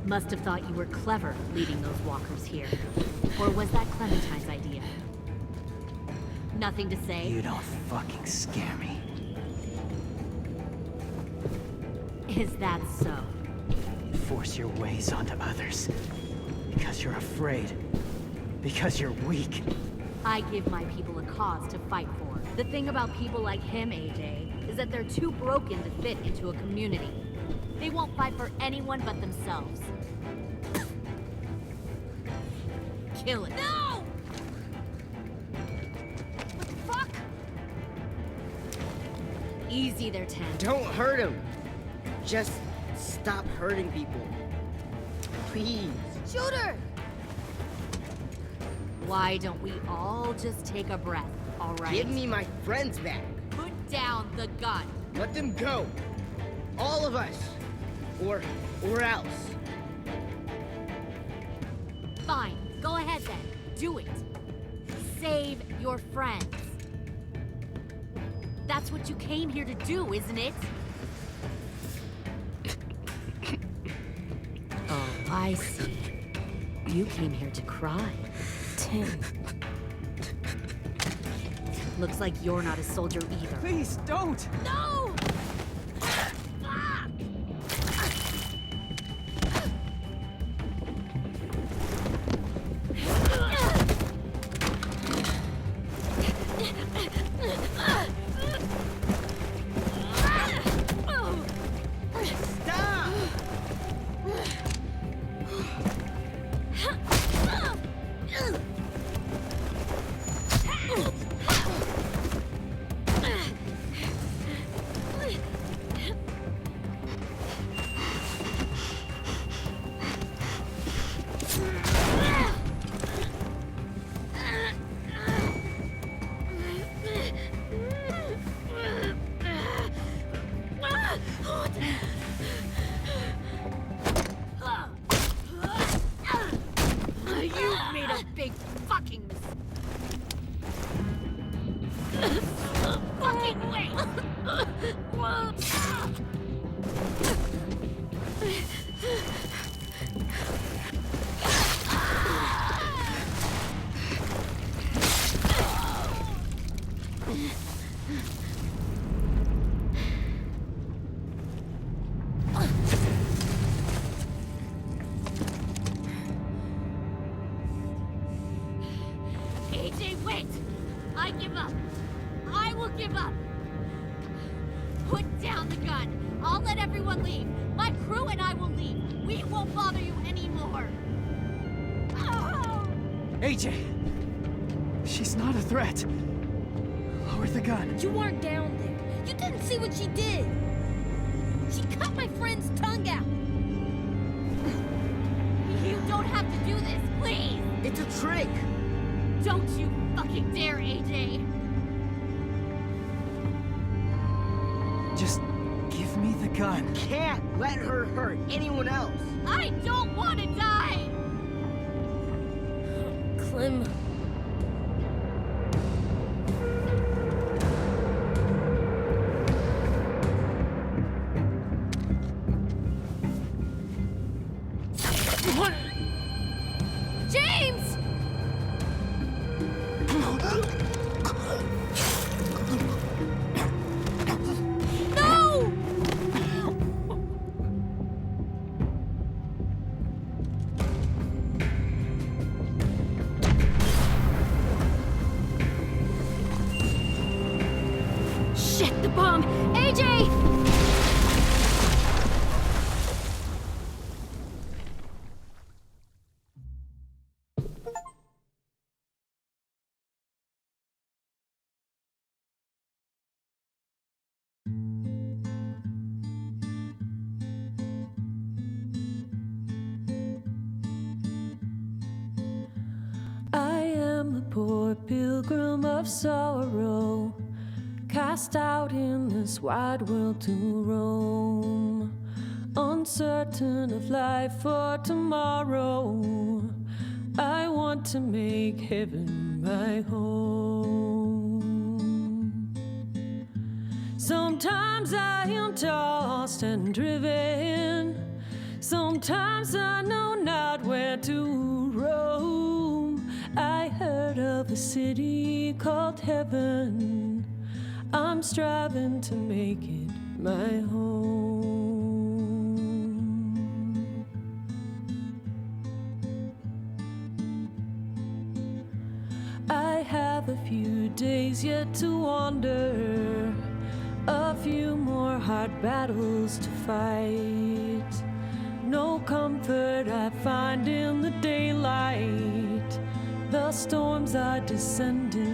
Must have thought you were clever leading those walkers here. Or was that Clementine's idea? Nothing to say? You don't fucking scare me. Is that so? You force your ways onto others. Because you're afraid. Because you're weak. I give my people a cause to fight for. The thing about people like him, AJ, is that they're too broken to fit into a community. They won't fight for anyone but themselves. Kill it. No! What the fuck? Easy there, Ten. Don't hurt him. Just stop hurting people. Please. Shoot her! Why don't we all just take a breath, all right? Give me my friends back. Put down the gun. Let them go. All of us. Or else. Fine, go ahead then. Do it. Save your friends. That's what you came here to do, isn't it? Oh, I see. You came here to cry. Tim. Looks like you're not a soldier either. Please, don't! No! You made a big fucking mistake. Fucking way! AJ, wait! I give up. I will give up. Put down the gun. I'll let everyone leave. My crew and I will leave. We won't bother you anymore. Oh! AJ! She's not a threat. Lower the gun. You weren't down there. You didn't see what she did. She cut my friend's tongue out. You don't have to do this, please! It's a trick. Don't you fucking dare, AJ! Just give me the gun. Can't let her hurt anyone else. I don't want to die! Clem. What? James! No! Shit, the bomb! AJ! poor pilgrim of sorrow, cast out in this wide world to roam, uncertain of life for tomorrow. I want to make heaven my home. Sometimes I am tossed and driven, sometimes I know not where to roam. I heard of a city called heaven, I'm striving to make it my home. I have a few days yet to wander, a few more hard battles to fight. No comfort I find in the daylight, the storms are descending